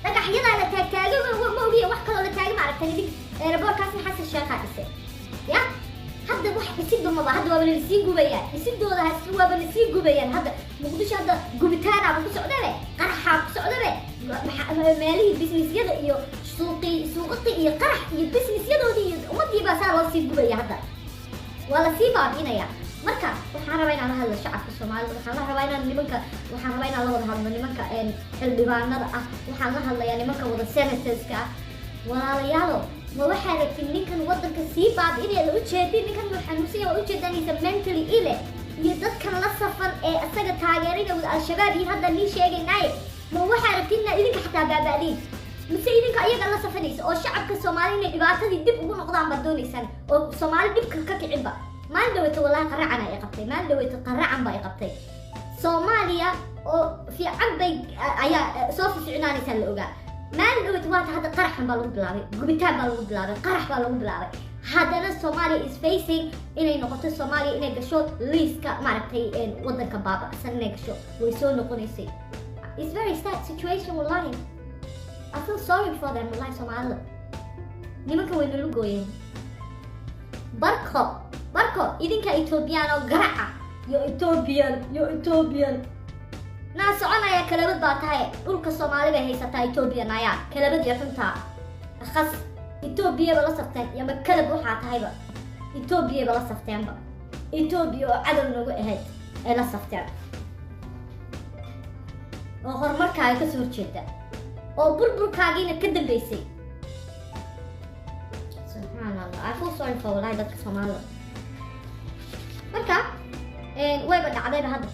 dhagaxyadaa la taagtaago ma ogiya wax kaloo la taaga maaragtay nig aeroboortkaasna xasan sheekhaa dhisay ya hadda wax dhisidba maba hadda waaba lasii gubayaan dhisidooda waaba lasii gubayaan hadda muqdisho hadda gubitaanaaba ku socdabe qaraxaa ku socdabe meelihii businessyada iyo suuqaqi iyo qarax iyo businessyadoodii iyo ummadii baa saa loo sii gubaya hadda waa lasii baabi'inaya marka waxaan rabaa inaan la hadlo shacabka Soomaalida waxaan rabaa inaan la wada hadlo nimanka xildhibaanada ah waxaan la hadlayaa nimanka wada senators-ka ah walaalayaalo ma waxaa rabtin ninkan waddanka sii baabi'inaya la ujeedin ninkan xanuunsan waa ujeedanaysa mentally ill iyo dadkan la safan ee asaga taageerada wada al-shabaab iyo hadda nin sheegaynaaye ma waxaa rabtin inaad idinka xataa baaba'diin mise idinka iyaga la safanaysa oo shacabka Soomaaliya inay dhibaatadii dib ugu noqdaan baad doonaysaan oo Soomaali dhibka ka kicinba maan dhaweyta wallahi qaracan ay qabtay maan dhaweyta qaracan bay qabtay Soomaaliya oo fiican bay ayaa soo fiicnaanaysa la ogaa maan dhaweyta waa hadda qaraxan baa lagu bilaabay gubitaan baa lagu bilaabay qarax baa lagu bilaabay haddana Soomaaliya is facing inay noqoto Soomaaliya inay gasho liiska maaragtay waddanka baaba'san inay gasho way soo noqonaysay it's very sad situation wallahi I feel sorry for them wallahi Soomaalida nimanka way nala gooyeen barko idinka Ethiopian oo garaca yo Ethiopian naa soconaya kalabad baa tahay dhulka Soomaali bay haysataa Ethiopian ayaa kalabad iyo xunta khas Ethiopia ba la safteen yama kalab waxaa tahayba Ethiopia ba la safteenba Ethiopia oo cadow nagu ahayd ee la safteen oo horumarkaaga ka soo horjeeda oo burburkaagiina ka dambeysay subhanallah I feel sorry for wallahi dadka Soomaalida marka wayba dhacdayba hadda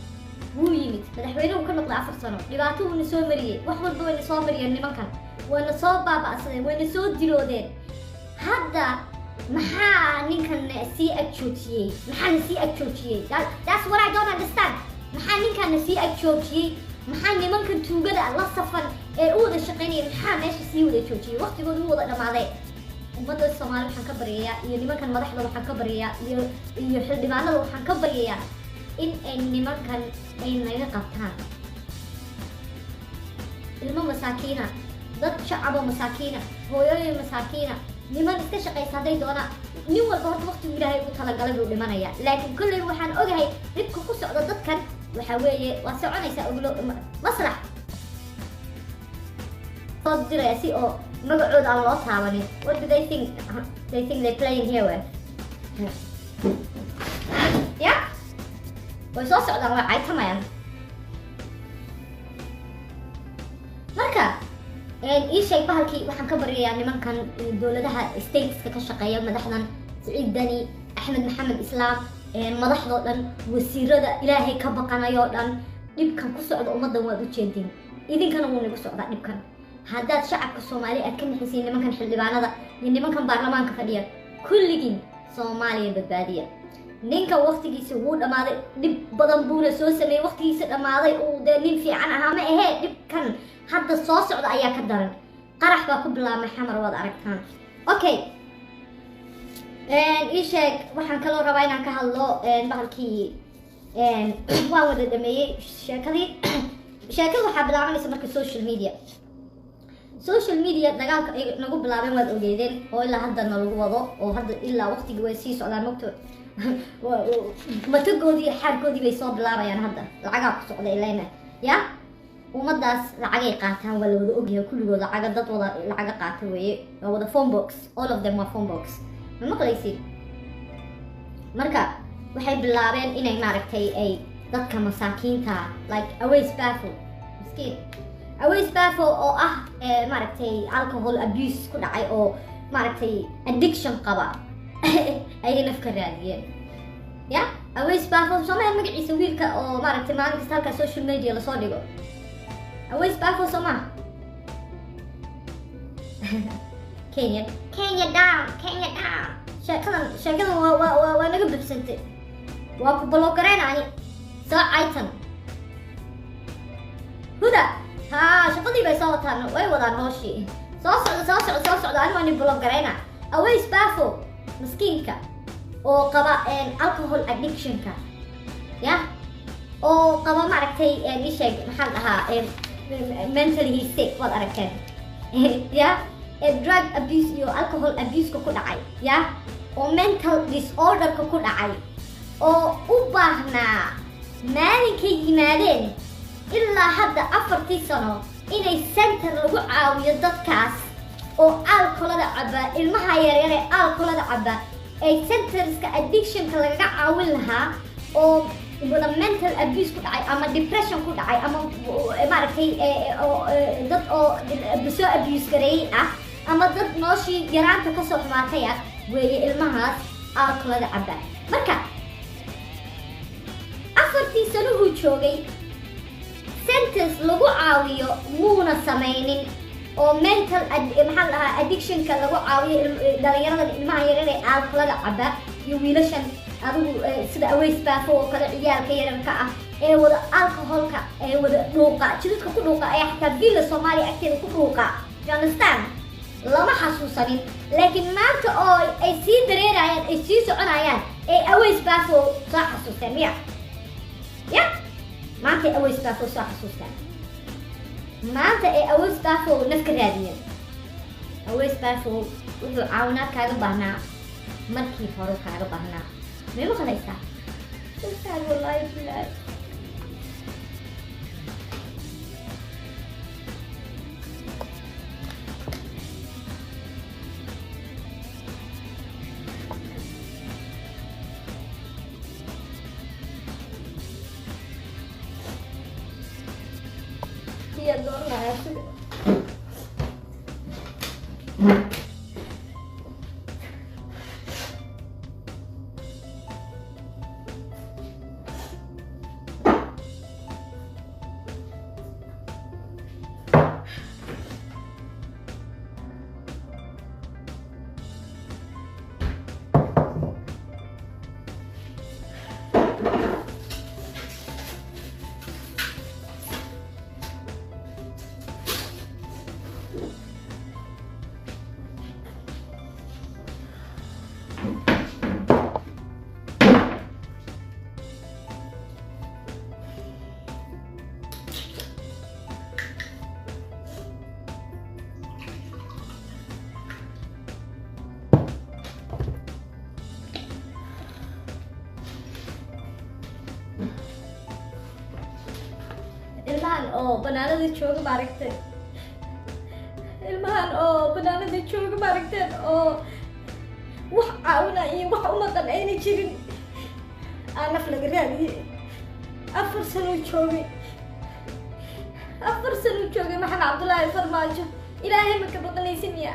wuu yimid madaxweynuhu ka noqday 4 sano dhibaato wuu soo mariyay wax walba way soo mariyeen nimankan wayna soo baaba'sadeen wayna soo diloodeen hadda maxaa ninkan sii agjoojiyey that's what I don't understand maxaa ninkan sii agjoojiyey maxaa nimankan tuugada la safan ee u wada shaqeynaya maxaa meesha sii wada joojiyey waqtigooda u wada dhamaaday ummadda Soomaaliya waxaan ka baryayaa iyo nimankan madaxda waxaan ka baryayaa iyo xildhibaanada waxaan ka baryayaa in ay nimankan ay naga qabtaan ilmo masaakiina dad shacab masaakiina hooyooyin masaakiina niman iska shaqeysa haday doonaan nin walba horta waqtigu Ilaahay ugu talagalay buu dhimanaya laakiin kulli waxaan ogahay dhibka ku socda dadkan waxa weeye waa soconaysa oglo maslax soo diray si oo magacooda aan loo taabanin what do they think they're playing here with yeah way soo socdaan waa caytamayaan marka ii sheeg bahalkii waxaan ka baryayaa nimankan dowladaha stateska ka shaqeeya madaxdan Siciid Dani Axmed Maxamed Islaam madaxdoo dhan wasiirada Ilaahay ka baqanayo dhan dhibkan ku socda ummadan waad u jeedin idinkana wuu nagu socdaa dhibkan haddaad shacabka Soomaaliya aad ka naxisiin nimankan xildhibaanada iyo nimankan baarlamaanka fadhiya kulligiin Soomaaliya badbaadiya ninka waqtigiisa wuu dhamaaday dhib badan buuna soo sameeyay waqtigiisa dhamaaday uu nin fiican ahaa ma ahee dhibkan hadda soo socda ayaa ka daran qarax baa ku bilaabmay xamar waad aragtaan okay ii sheeg waxaan kaloo rabaa inaan ka hadlo bahalkii waan wada dhameeyey sheekada waxaa bilaabanaysa marka social media dagaalka ay nagu bilaabeen waad ogeydeen oo ilaa hadda nalagu wado oo hadda ilaa waqtigii way sii socdaan mogto matagoodii xaarkoodii bay soo bilaabayaan hadda lacagaa ku socda ilayna ya ummadaas lacagay qaataan waa la wada ogyahay kulligood lacaga dad wada lacaga qaata weeye waa wada phone box all of them waa phone box ma maqlaysid marka waxay bilaabeen inay maaragtay ay dadka masaakiinta like Aways Bafo miskiin Aways Bafo oo ah maaragtay alcohol abuse ku dhacay oo maaragtay addiction qaba ay nafka raadiyeen ya Aways Bafo Soomaaliya magaciisa wiilka oo maaragtay maalin kasta halka social media la soo dhigo Aways Bafo Soomaa Kenya down sheekadan waa naga bibsantay waa ku blogareynay soo aytan huda shaqadii bay soo wataan way wadaan hooshii soo socda anigu waan bloggareyna Aways Bafo miskiinka oo qaba alcohol addictionka ya oo qaba maaragtay ii sheeg maxaan dhahaa mentally sick waad aragteen ya drug abuse iyo alcohol abuse ku dhacay ya oo mental disorder ku dhacay oo u baahnaa maalinkay yimaadeen ilaa hadda 4 sano inay center lagu caawiyo dadkaas oo alcoholada caba ilmaha yaryar ee alcoholada caba ay centerska addictionka laga caawin lahaa oo wada mental abuse ku dhacay ama depression ku dhacay ama maaragtay dad oo soo abuse gareeyay ah ama dad nooshii yaraanta ka soo xumaatay ah weeye ilmahaas alcoholada caba marka 4 sano uu joogay sentence lagu caawiyo muuna samaynin oo mental maxaa lahaa addictionka lagu caawiyo dhalinyarada ilmaha yaryar ee alcoholada caba iyo wiilashan adigu sida Aways Bafo oo kale ciyaalka yararka ah ee wada alcoholka ee wada dhuuqa jidadka ku dhuuqa ayaa xataa villa Soomaaliya agteeda ku dhuuqa you understand lama xasuusanin laakiin maanta oo ay sii dareerayaan ay sii soconayaan ee Aways Bafo soo xasuusteen miya ya maanta Aways Bafo soo xasuusteen maanta ee Aways Bafo nafka raadiyeen Aways Bafo wuxuu caawinaad kaaga baahnaa markii hore kaaga baahnaa ما مخلصها سهل والله بالله هي دورنا يا سيدي oo banaanada jooga maaragtay ilmahan oo banaanada jooga maaragteen oo wax caawina iyo wax u maqan ayna jirin aan naf laga raadiyey 4 sano joogay 4 sano joogay maxamed cabdullaahi farmaajo ilaahay ma ka baqanaysin ya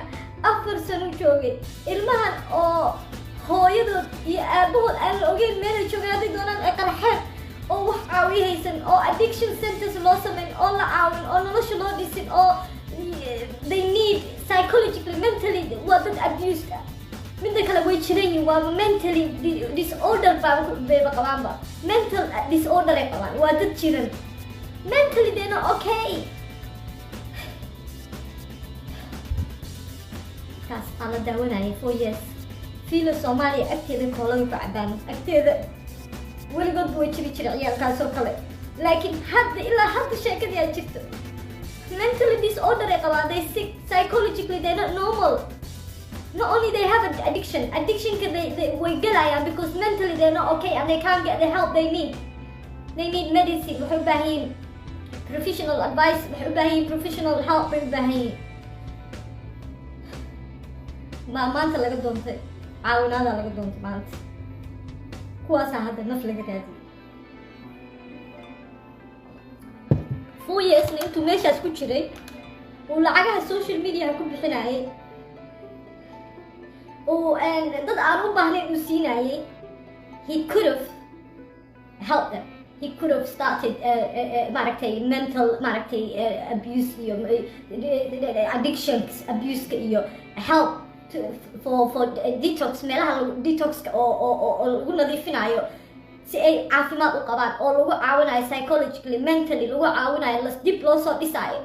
4 sano joogay ilmahan oo hooyadood iyo aabahood aan la ogeyn meelay joogaan hadday doonaan ay qarxeen oo wax caawiya haysan oo addiction centers loo samayn oo la caawin oo nolosha loo dhisin oo they need psychologically mentally waa dad abused midda kale way jiran yihiin waa mentally disorder bayba qabaanba mental disorder ay qabaan waa dad jiran mentally they're not okay kaas aan la daawanayay 4 years fiilo Soomaaliya agteeda koolada ku cadaan agteeda weligood way jiri ciyaalkaas oo kale laakiin hadda ilaa hadda sheekadii ay jirto mentally disorder ay qabaan they sick psychologically they're not normal not only they have an addiction they way galayaan because mentally they're not okay and they can't get the help they need medicine waxay u baahan yihiin professional advice waxay u baahan yihiin professional help bay u baahan yihiin maanta laga doontay caawinaada laga doontay maanta kuwaasaa hadda naf laga raadiyay 4 years intuu meeshaas ku jiray uu lacagaha social media ku bixinayay oo dad aan u baahnayn uu siinayay he could have helped them he could have started maaragtay mental maaragtay abuse iyo addictions abuse iyo help for detox meelaha detoxka oo lagu nadiifinayo si ay caafimaad u qabaan oo lagu caawinayo psychologically mentally lagu caawinayo dib loo soo dhisaayo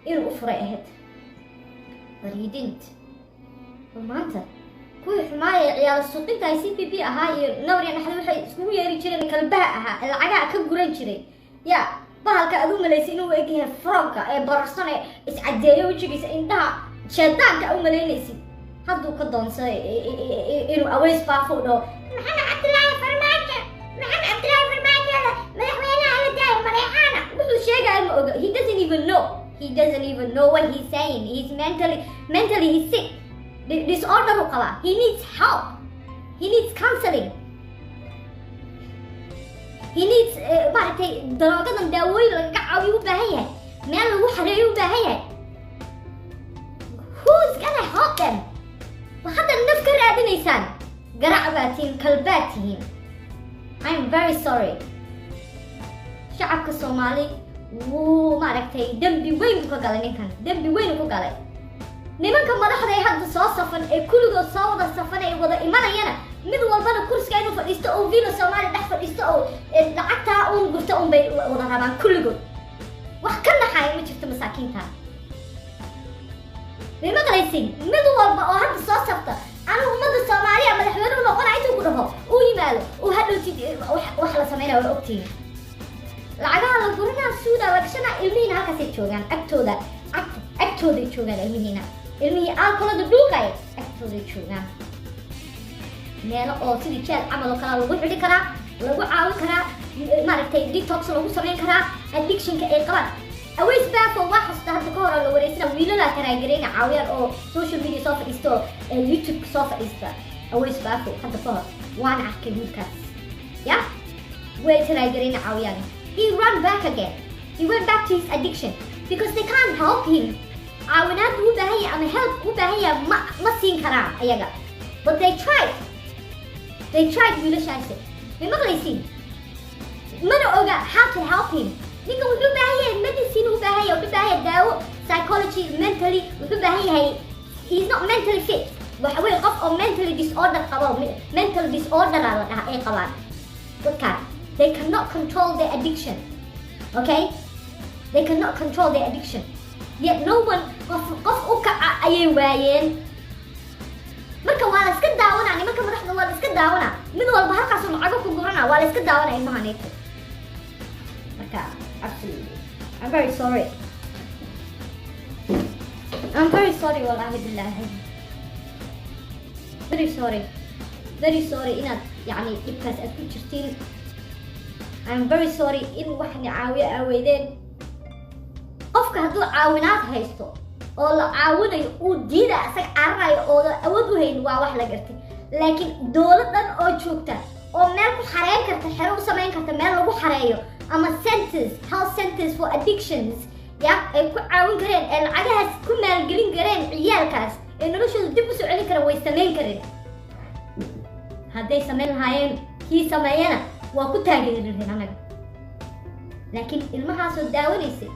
inuu u furay ahayd but he didn't maanta kuwii xumaaya ciyaal suuqinta ay CPP ahaa iyo nawriya dhaxda waxay iskugu yeeri jireen kalbaha ahaa lacagaha ka guran jiray ya bahalka aad u malaysay inuu egyahay frogka ee bararsan ee iscadeeyo wejigiisa indhaha shaydaanka u malaynaysid hadduu ka doonsaday inuu aways baafo dhaho maxamed cabdullaahi farmaajo madaxweynaha la daayo madaxaana wuxuu sheegaya ma oga he doesn't even know what he's saying he's mentally he's sick disorder u qabaa he needs help he needs counseling he needs maaragtay daroogadan daawooyin lagaga caawiyo u baahan yahay meel lagu xareeyo u baahan yahay who's gonna help them hadda naf ka raadinaysaan garac baa tihiin kalbaad tihiin I'm very sorry shacabka Soomaali wuu maaragtay dambi weyn ku galay ninkan dambi weyn ku galay nimanka madaxda ay hadda soo safan ee kulligood soo wada safan ay wada imanayana mid walbana kursiga inuu fadhiisto oo villa Soomaali dhex fadhiisto oo lacagta uu gurto bay wada rabaan kulligood wax ka naxay ma jirto masaakiinta lima qalaysin mid walba oo hadda soo safta anu umada Soomaaliya madaxweynuhu noqonay intuu ku dhaho uu yimaado uu hadhowti wax la sameeyo oo ogtiin lacagaha la gurana suuda lagshana ilmihiina halkaas ay joogaan agtooda joogaan ilmihii alkolada dhuuqay agtooda joogaan meelo oo sidii jeel camal oo kale lagu xidhi karaa lagu caawin karaa maaragtay detox lagu samayn karaa addictionka ay qabaan aways baafo wax kasta hadda ka hor la wareysana wiilala taraagirayna caawiyaan oo social media soo fadhiisto YouTube soo fadhiista aways baafo hadda ka hor waan arkay wiilkaas ya way taraagirayna caawiyaan he ran back again he went back to his addiction because they can't help him caawinaad u baahan yahay ama help u baahan yahay ma siin karaan ayaga but they tried wiilashaasi ma maqlaysiin mana oga how to help him ninka wuxuu u baahan yahay medicine u baahan yahay wuxuu u baahan yahay daawo psychology mentally wuxuu u baahan yahay he's not mentally fit waxa weeye qof oo mentally disorder qabo mental disorder la dhaha ay qabaan dadkaan they cannot control their addiction okay they cannot control their addiction yet no one qof u kaca ayay waayeen marka waa la iska daawanaa nimanka madaxda waa la iska daawanaa mid walba halkaas uu lacago ku guranaa waa la iska daawanaa ilmahaneeto marka absolutely I'm very sorry wallahi billahi very sorry inaad yani dhibkaas aad ku jirtiin I'm very sorry in wax nicaawiye aaweydeen qofka hadduu caawinaad haysto oo la caawinayo uu diida asaga cararayo oo awood u hayn waa wax la gartay laakiin dowladan oo joogta oo meel ku xareyn karta xero u samayn karta meel lagu xareeyo ama centers health centers for addictions ya ay ku caawin kareen ee lacagahaas ku maalgelin kareen ciyaalkaas ee noloshooda dib u soo celin kareen way samayn kareen hadday samayn lahaayeen kii sameeyana waa ku taageerin anaga laakiin ilmahaasoo daawanaysay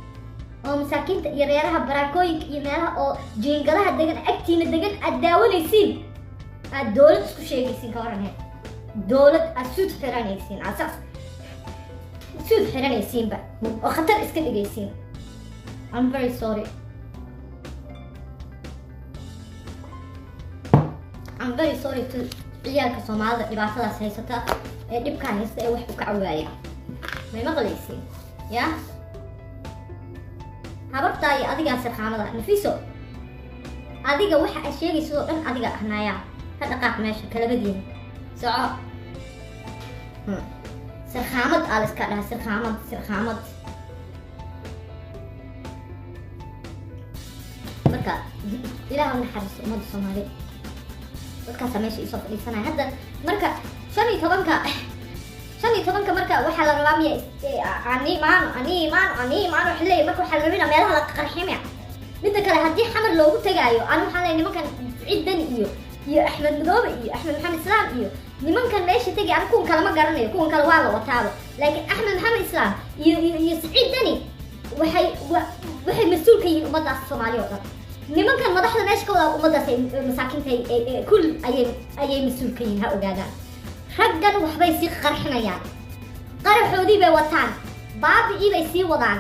oo masaakiinta iyo reeraha baraakooyinka iyo meelaha oo jiingadaha degan agtiina degan aad daawanaysiin aad dowlad isku sheegaysiin ka waranheed dowlad aad suud xiranaysiin asaas suud xiranaysiinba oo khatar iska dhigaysiin I'm very sorry to ciyaalka Soomaalida dhibaatadaas haysata ee dhibkaan haysta ee wax u ka cawaaya may maqlaysiin ya habartaa iyo adigaa sarqaamada nafiso adiga waxa aad sheegayso oo dhan adiga ahnaaya ka dhaqaaq meesha kalabadiina soco sarqaamad aad iska dhaha sarqaamad marka ilaahu naxariiso ummadda Soomaaliyeed dadkaas meesha isoo fadhiisanaya hadda marka 15 marka waxaa la rabaa miya ani imaan xilay marka waxaa la rabaa meelaha la qarximaya midda kale haddii xamar loogu tagaayo aan waxaan leeyahay nimankan ciidan iyo Axmed Madoobe iyo Axmed Maxamed Islaam iyo nimankan meesha tagay aan kuwan kale ma garanayo kuwan kale waa la wataaba laakiin Axmed Maxamed Islaam iyo ciidani waxay mas'uul ka yihiin ummadda Soomaaliyeed oo dhan nimankan madaxda meesha ka wada ummaddaas masaakiinta kul ayay mas'uul ka yihiin ha ogaadaan raggan waxbay sii qarxinayaan qaraxoodii bay wataan baabi'ii bay sii wadaan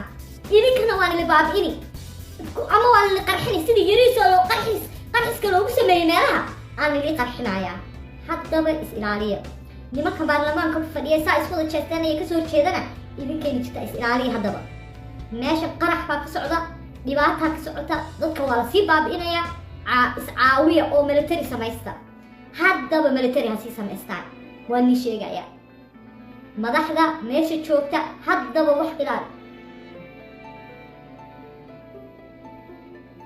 idinkana waa la baabi'ini ama waa la qarxini sidii yariisoo loo qarxiska loogu sameeyay meelaha aan la qarxinayaa haddaba is ilaaliya nimanka baarlamaanka fadhiya saa isku wada jeestaan ay ka soo jeedana idinkeena jirta is ilaaliya haddaba meesha qarax baa ka socda dhibaataa ka socota dadka waa la sii baabi'inaya is caawiya oo military samaysta haddaba military ha sii samaystaan waa ni sheegaya madaxda meesha joogta haddaba wax ilaali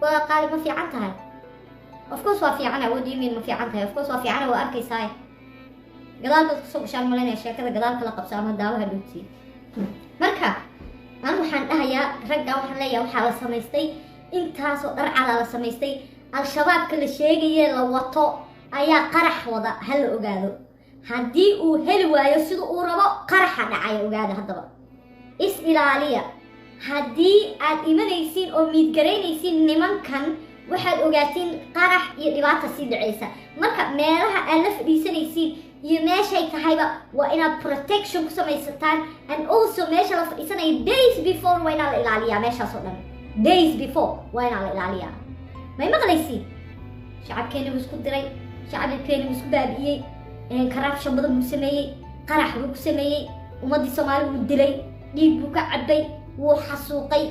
waa qaali ma fiican tahay of course waa fiicana what do you mean ma fiican tahay of course waa fiicana waa arkaysaa gadaalka kusoo gashaan malaynaya sheekada gadaalka la qabsa ama daawaha dhowtii marka aan waxaan dhahayaa ragga waxaan leeyahay waxaa la samaystay intaasoo dharcada la samaystay al-shabaabka la sheegayee la wato ayaa qarax wada ha la ogaado haddii uu heli waayo sida uu rabo qaraxa dhacaya ogaada haddaba is ilaaliya haddii aad imanaysiin oo miidgaraynaysiin nimankan waxaad ogaatiin qarax iyo dhibaata sii dhacaysa marka meelaha aad la fadhiisanaysiin iyo meeshay tahayba waa inaad protection ku samaysataan and also meesha la fadhiisanaya days before waa inaa la ilaaliyaa meeshaas oo dhan days before waa inaa la ilaaliyaa may maqlaysiin shacabkeeni wuu isku diray shacabkeeni wuu isku baabi'iyey corruption badan buu sameeyey qarax buu ku sameeyey ummaddii Soomaali wuu dilay dhiig buu ka cabbay wuu xasuuqay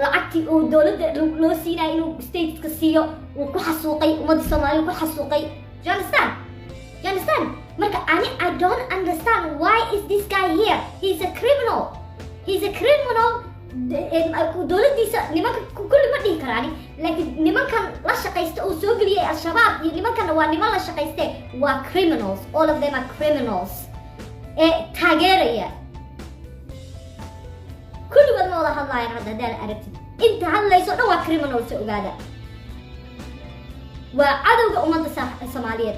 lacagtii uu dowladda loo siinayo inuu stateska siiyo wuu ku xasuuqay ummaddii Soomaali ku xasuuqay you understand marka I don't understand why is this guy here he's a criminal dowladdiisa nimanka kulli ma dhihi karaani laakiin nimankan la shaqaysta uu soo geliyay al-shabaab iyo nimankan waa niman la shaqayste waa criminals all of them are criminals taageeraya kulligood ma wada hadlaayaan hadda haddaan aragtid inta hadlayso dhan waa criminals ogaada waa cadowga ummadda Soomaaliyeed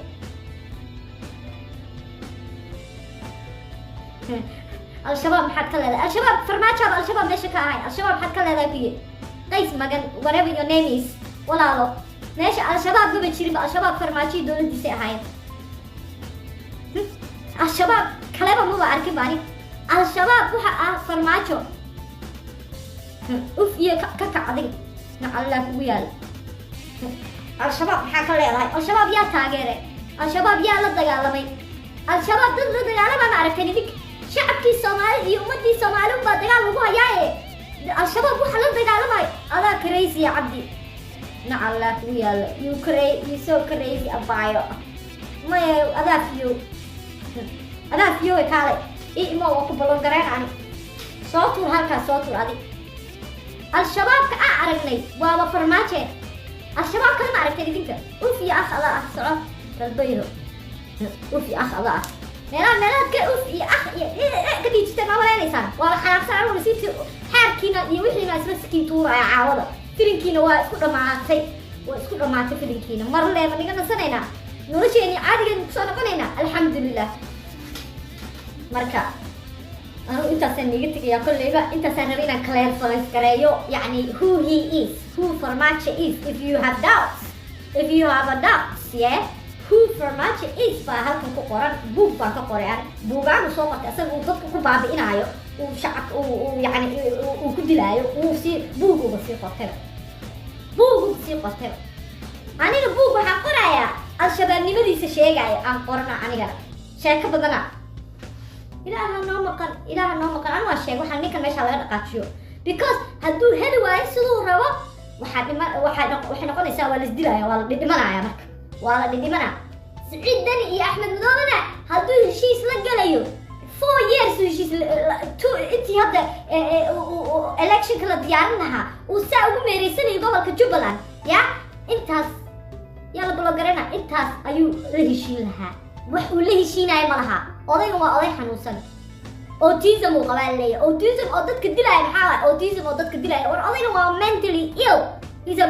al-shabaab maxaad ka leedahay al-shabaab farmaajoba al-shabaab meesha ka ahay al-shabaab maxaad ka leedahay kuye qays magan whatever your name is walaalo meesha al-shabaab gaba jirinba al-shabaab farmaajii dowladdiisay ahaayeen al-shabaab kaleba maba arkin baani al-shabaab waxa ah farmaajo uf iyo ka kacday nacalla kugu yaal al-shabaab maxaa ka leedahay al-shabaab yaa taageeray al-shabaab yaa la dagaalamay al-shabaab dad la dagaalama ma aragtay idink shacabkii Soomaali iyo ummadii Soomaali baa dagaal lagu hayay al-shabaab waxa la dagaalamay adaa crazy ya cabdi nacalla kugu yaal you so crazy abayo ma adaa fiyo kale imo waa ku balon gareen ani soo tuur halkaas soo tuur adi الشباب كأعرقني وابا فرماتي الشباب كلام عرفتي دينك وفي أخ الله صعب البيض وفي أخ الله ملا وفي أخ كذي تجتمع ولا لسان ولا حرام سعر ولا سيت حركينا يوحي ناس بس كي تورا عوضة فيلنكينا واسكت مع سي واسكت مع فيلنكينا مرة لما نيجي سنينا نورش يعني عادي نكسرنا قلنا الحمد لله مركا أنا أنت سنيجتك يا كل ليبا أنت سنرينا clarify كرايو يعني who he is who Farmace is if you have doubts if you have a doubts yeah who Farmace is فهلكم كقران بوق بان كقران بوقان وصومك أصلا وضد كباب إنايو وشعب ويعني وكدلايو وسي بوق وبصير قتل بوق وبصير قتل أنا بوق وحقرايا الشباب نمدي سشيء جاي عن قرنا عني كذا شيء كبدنا إلى نوم مكان أنا والشيء وحني كان ماشي على قاتشيو because هدو هدواي سلو روا وحنا قلنا سوا للدلايا ولا لدمنا يا مك ولا لدمنا سعيد دني يا أحمد مدونا هدو شيء سلقليو 4 years شيء أنتي هذا election كلا ديارناها وساوي ميريسني يقول كجبلان يا أنت يلا بلوغرنا أنت أيو لهشين لها وحو لهشين أي ملها أضيع ما أضيع حنوسن autism وقبل لي autism أضد كدلاء محاول autism أضد كدلاء وأضيع ما mentally ill he's a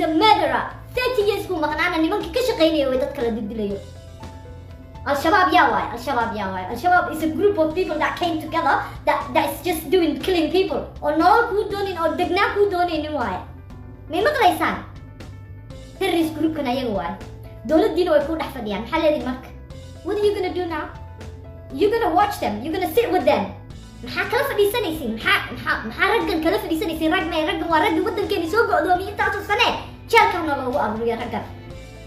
murderer 30 years كم مقنعنا نمك كشقيني ويضد كلا دليو الشباب الشباب is a group of people that came together that's just doing killing people or no who doing or degna who doing anyway ما مقليسان terrorist group كنا يجوا دولة دينو يكون أحفاديان محل هذه المرك what are you gonna do now you're gonna watch them you're gonna sit with them محا كلفة دي سنة يسين محا رجل كلفة دي سنة يسين رجل ورجل ودن كان يسوق قدومي انت عطو السنة شال كان الله أمر يا رجل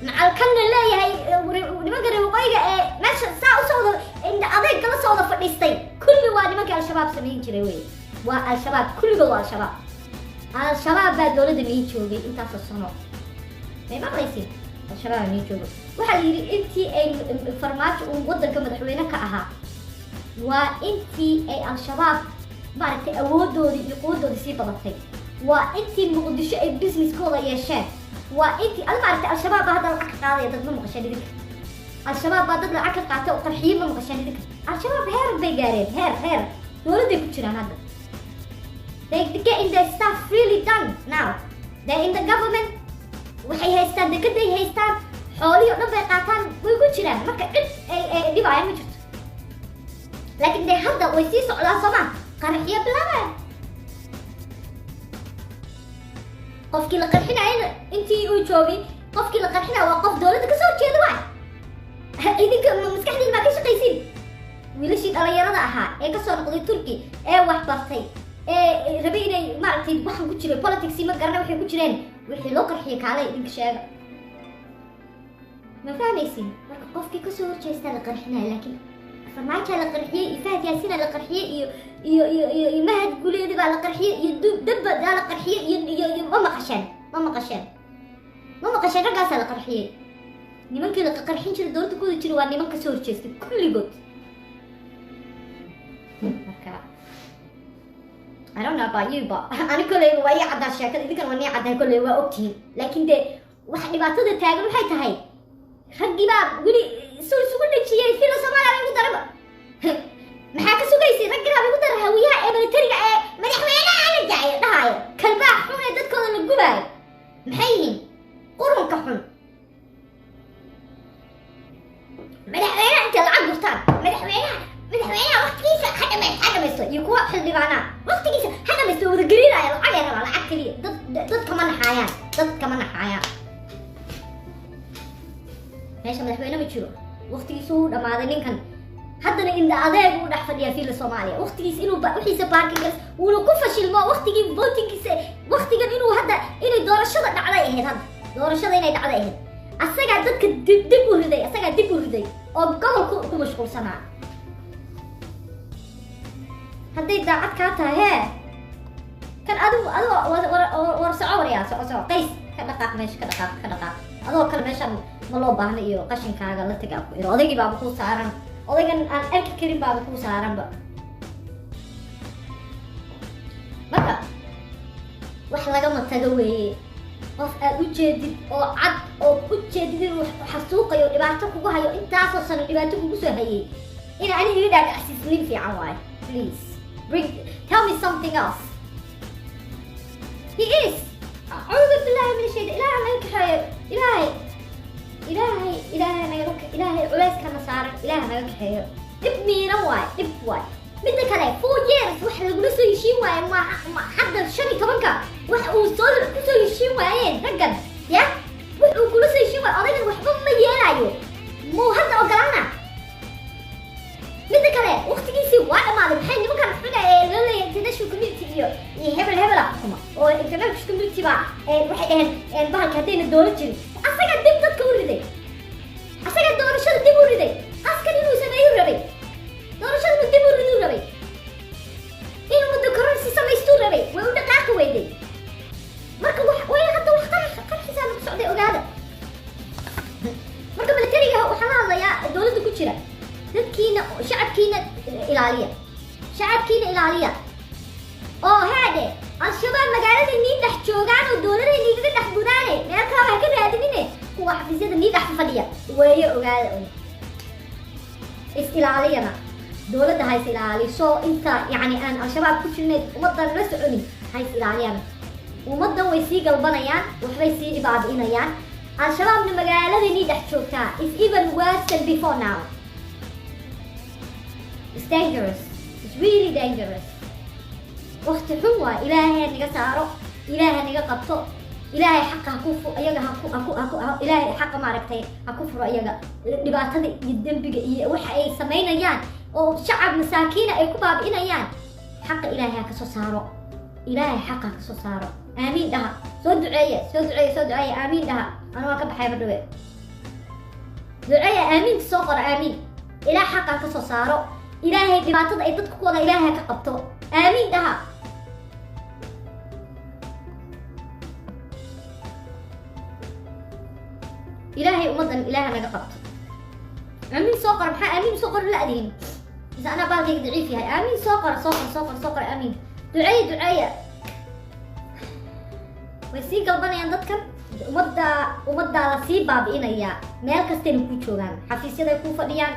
مع الكن الله هاي ونمجر وقايقة ماشي ساعة صودا إن أضيق كلا صودا فنيستين كل واحد مكان الشباب سمين جريوي والشباب كل جوا الشباب بعد دولة دمين شوقي انت عطو السنة ما قيسين الشباب نيجوا waxaa yiri intii ay farmaajo uu wadanka madaxweyne ka ahaa waa intii ay al-shabaab maartay awoodooda iyo quwadooda sii badatay waa intii muqdisho ay businesskooda yeesheen waa intii maartay al-shabaab hadda lacag qaadaya dad ma maqashay dhig al-shabaab dad lacag qaatay oo qarxiyo ma maqashay dhig al-shabaab heer bay gaareen heer dowladda ku jiraan hadda they getting their stuff really done now they're in the government waxay haystaan dekeday haystaan xooliyo dhan bay qaataan way ku jiraan marka cid ay dhibaya ma jirto laakiin de hadda way sii socdaan soma qarxiyo bilaabay qofkii la qarxinayna intii uu joogay qofkii la qarxinaa waa qof dowladda ka soo jeeda waay idinka maskaxdiina ma ka shaqaysiin wiilashii dhalinyarada ahaa ee ka soo noqday turki ee wax bartay ee rabay inay maaragtay waxan ku jiray politics ma garana waxay ku jireen wixii loo qarxiyay kaalay idinka sheega ما فاهميسين قفكي كسور جيستا لقرحنا لكن فرماجة لقرحية إفاد ياسين لقرحية مهد قولي دبا لقرحية يدب دا لقرحية ماما قشان رقاسة لقرحية نمانك لقرحين شر دور تكون تشروان نمانك سور جيستا كل قد I don't know about you but أنا كل يوم ويا عدا الشاكل إذا كان وني عدا كل يوم أوكي لكن ده واحد بعتذر تاجر وحي تهاي رجي بقى ولي سوق نجية في الصومال على المدربة محاك سوق يصير رجل على المدربة ويا ابن ترجع مدحوينا على الجاية نهاية كلبا حون تذكر الجبال محيين قرن كحون مدحوينا أنت العب بستان مدحوينا وقت كيسة حدا ما يصير يكون حل معنا وقت كيسة حدا ما يصير وذكرينا يا العيال على عكري ضد كمان حياة ماشي مدحوينا ما تشيلو وقتيسو دماده ninkan haddana inda adeeg u dhax fadhiya fiil Soomaaliya waqtigiis inuu wixiisa parking uu ku fashilmo waqtigii votingkiisa waqtigan inuu hadda inay doorashada dhacday ahayd hadda doorashada inay dhacday ahayd asaga dadka dib u riday oo gobolku ku mashquulsanaa hadday daacad ka tahay kan adigu war soco qays ka dhaqaaq meesha ka dhaqaaq adoo kale meeshan ma loo baahna iyo qashinkaaga la tagaa ku iro odaygii baaba kuu saaran odaygan aan arki karin baaba kuu saaranba marka wax lagama tago weeye qof aad u jeedid oo cad oo u jeedid inuu xasuuqayo dhibaato kugu hayo intaasoo sano dhibaato kugu soo hayay ina aniga iga dhaadhacsiisnin fiican waaye please tell me something else he is أعوذ بالله من الشيطان إلهي ما يكحي إلهي ما يروك إلهي علاس كان صار إلهي ما يكحي ابني نواي ابواي بدك عليه 4 years واحد يقول له يشين واي ما حد الشني كمان كا واحد وصل له يشين واي رجل يا واحد يقول له يشين واي أنا واحد ما يلايو مو هذا أقرأنا بدك عليه وقت يسي واحد ما له الحين ممكن حنا لا international community هبل حكومة أو international community بقى واحد بقى كاتين الدولة جري أصلا دم تذكر ردي أصلا الدولة شو دم ردي أصلا إنه سناير ربي دولة شو دم ردي إنه مذكرون سيسمى يستور ربي ويقول دقائق ويدي مركب وين حتى وحقر حسابك سعودي وقاعدة مركب الكريه وحنا يا الدولة كتيرة dadkiina shacabkiina ilaaliya oo haade al-shabaab magaalada nii dhex joogaan oo dowladda niiga dhex gudaane meel kale wax ka raadinine kuwa xafiisyada nii dhex fadhiya weeye ogaada is ilaaliyana dowladda hays ilaaliso inta yani aan al-shabaab ku jirnayd ummadan la soconin hays ilaaliyana ummadan way sii galbanayaan waxbay sii dhibaabi'inayaan al-shabaabna magaalada nii dhex joogtaa is even worse than before now. It's dangerous. It's really dangerous. وقت حوا إلهي نجا سارو إلهي نجا قبطو إلهي حق هكوفو أيجا هكو إلهي حق معركتي هكوفو أيجا لبعتدي جدا بيجي وحي سمينا يان أو شعب مساكين أيكوبا بينا يان حق إلهي هكسو سارو إلهي حق هكسو سارو آمين ده سود دعية آمين ده أنا ما كبح حيبر دوي دعية آمين تسوقر آمين إلهي حق هكسو سارو إلهي دبعتدي أي تدكو ولا إلهي كقبطو آمين ده إلهي أمضن إلهي أنا قبط آمين سوقر محا آمين سوقر لا دين إذا أنا باقي دعي فيها آمين سوقر آمين دعية ويسي قلبنا ينضدكم ومضى لسي بابئين إياه ميل كستين كوشوغان حفيز يدا يكون فضيان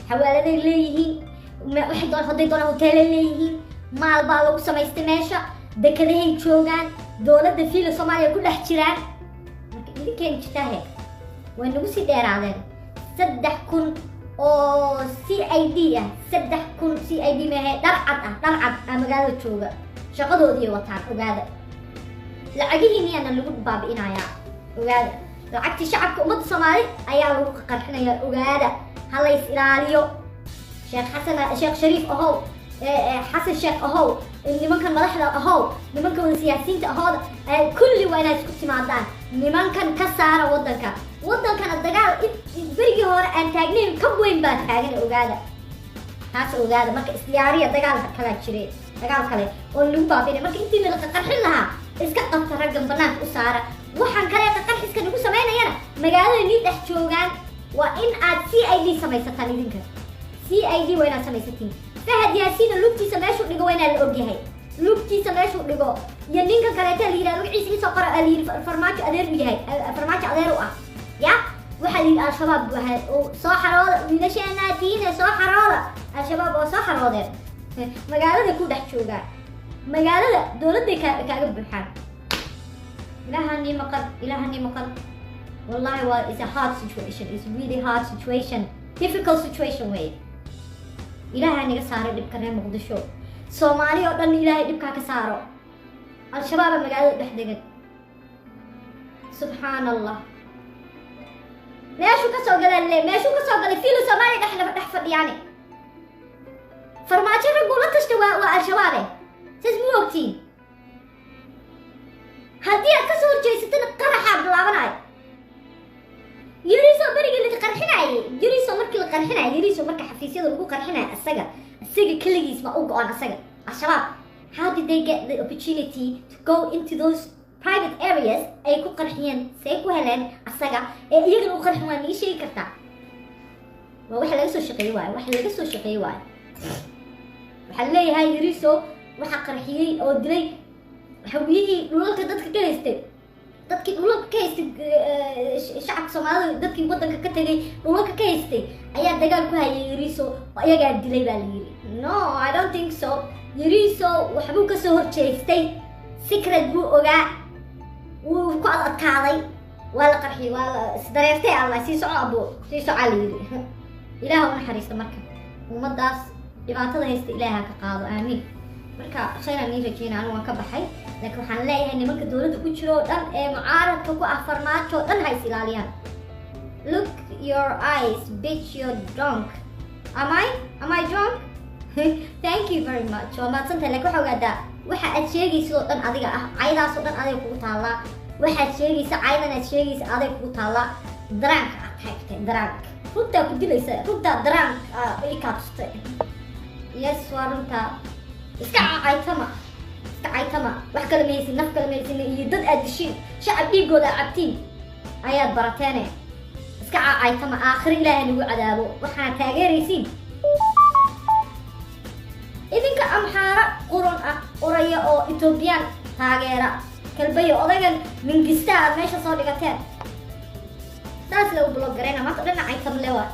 حوالي ليهين واحد دون هدي دون هوتيل ليهين maal baa lagu samaystay meesha dekadahay joogaan dowladda fiila Soomaaliya ku dhex jiraan marka idinkeen jitaahe way nagu sii dheeraadeen 3,000 oo CID ah 3,000 CID mehe dharcad magaalada jooga shaqadoodii wataan ogaada lacagihiina lagu baabi'inayaa ogaada lacagtii shacabka ummadda Soomaali ayaa lagu qarxinayaa ogaada hala is ilaaliyo Sheekh Shariif ahow حسن الشيخ أهو نمان كان مدحدا أهو نمان كان سياسيين أهو كل وين اسكت معدان نمان كان كسارة ودنك الدجال برجي هور أن تاجنين كم وين بات تاجن أوجادا ناس أوجادا مرك استيارية دجال كلا تشري دجال كلا واللوبا بينه مرك أنتي من القرحين لها إسكت ترجم بنات أسارة وحن كلا تقرح إسكت نقول سمعنا يلا مجال نيد أحجوجان وإن عاد CID سمي ستاني دينك CID وين سمي ستين فهد ياسين لوبتي سماشو دغو وين لا اوغيهي لوبتي سماشو دغو يا نينكا كاريتا ليرا وخيسي سو قرا لي فرماجو ادير بيهي فرماجو ادير يا waxa li al-shabaab waxa soo xarooda wiilashana diina soo xarooda al-shabaab oo soo xaroodeen magaalada ku dhex jooga magaalada dawladda kaaga buuxaan ilahani maqal wallahi waa is a hard situation is really hard situation difficult situation way إلهي نجا سارة دبكنا مقدشو سومالي أردن إلهي دبكا كسارو الشباب مقالة بحدقت سبحان الله ليشو كسو قال اللي ماشو كسو قال فيلو سومالي نحفظ يعني فرماجة رقولة تشتوى والشبابي تزمو وقتين هدي كسو جيستين قرحة بالله يريسو بريق اللي تقرحناي يريسو مركي اللي قرحناي يريسو مركي حفيسية اللي قرحناي السجا كله يسمع أوقع السجا الشباب how did they get the opportunity to go into those private areas أي كو قرحيان سيكو هلان السجا يقدروا قرحوان إيش يكرتا وواحد لقسو شقي واي وحلي هاي يريسو وحا قرحيي أو دلي hawiyihii dhulalka dadka ka haystay dadkii dhulalka ka haystay shacabka Soomaalida dadkii wadanka ka tagay dhulalka ka haystay ayaa dagaal ku hayay Yariso ayagaa dilay baa la yiri. No, I don't think so. Yariso waxbuu ka soo horjeestay secret buu ogaa wuu ku adkaaday waa la qarxiyay waa la isdareertay Allah sii soco abo sii soco la yiri. Ilaahu naxariista marka ummadaas dhibaatada haysta Ilaaha ka qaado aamin. marka khayran ni rajayna aan ka baxay laakiin waxaan leeyahay nimanka dawladda ku jiro dhan ee mucaaradka ku afarmaajo dhan hay ilaaliyaan. Look your eyes bitch you're drunk. Am I drunk? Thank you very much. waa maadsantahay laakiin waxa ogaadaa waxa aad sheegayso dhan adiga ah caydaas oo dhan adiga kugu taala waxaad sheegaysa caydan aad sheegaysa adiga kugu taala daraanka aad haytay daraanka runta ku dilaysa runta daraanka ay ka tustay. Yes waa runta iska caytama wax kale ma haysin naf kale ma haysin iyo dad aad dishin shacab dhiigooda cabtiin ayaad barateene iska caytama aakhir Ilaahay nagu cadaabo waxaan taageeraysiin idinka amxaara quran ah oraya oo Ethiopian taageera kalbayo odagan mingista aad meesha soo dhigateen taas la u blog gareena ma qadana caytam lewa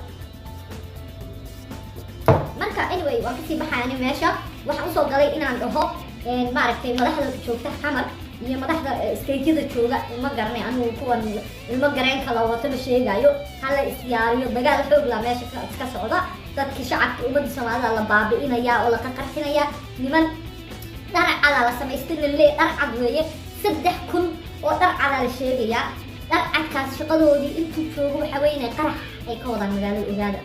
marka anyway waan kasii baxayaan meesha waxaan usoo galay inaan dhaho maaragtay madaxda joogta xamar iyo madaxda state-yada jooga ma garanay anigu kuwan ilmo gareen kala wato ma sheegayo hala isdiyaariyo dagaal xoog la meesha ka socda dadkii shacabka ummadda Soomaalida la baabi'inaya oo la qarxinaya niman dharcada la samaystay dharcad weeye 3000 oo dharcada la sheegaya dharcadkaas shaqadoodii intuu joogo waxa weeyna qarax ay ka wadaan magaalada ogaada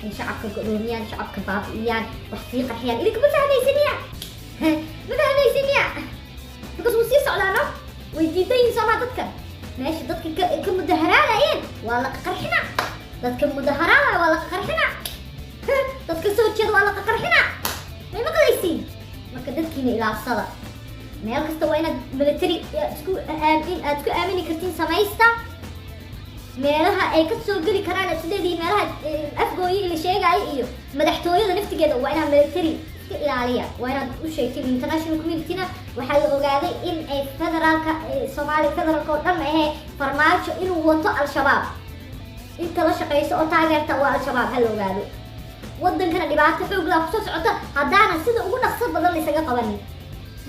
in shacabka go'doomiyaan shacabka baabi'iyaan wax sii qarxiyaan idinka ma fahmaysanaya because wuu sii socdaano way diidayin Soomaa dadka meesha dadka ka mudaharaadayeen waa la qarxina dadka mudaharaadaya waa la qarxina dadka soo jeeda waa la qarxina ma maqlaysiin marka dadkiina ilaasada meel kasta waa inaad military isku aamini kartiin samaysta meelaha ay ka soo gali karaan sideedii meelaha afgooyi la sheegay iyo madaxtooyada naftigeeda waa inaad military iska ilaaliya waa inaad u sheegtiin international community-na waxaa la ogaaday in ay federaalka Soomaali federaalka oo dhan ay farmaajo inuu wato al-shabaab inta la shaqeyso oo taageerta waa al-shabaab hal ogaado wadankana dhibaato xoog la ku soo socota haddaana sida ugu dhaqso badan la isaga qabanin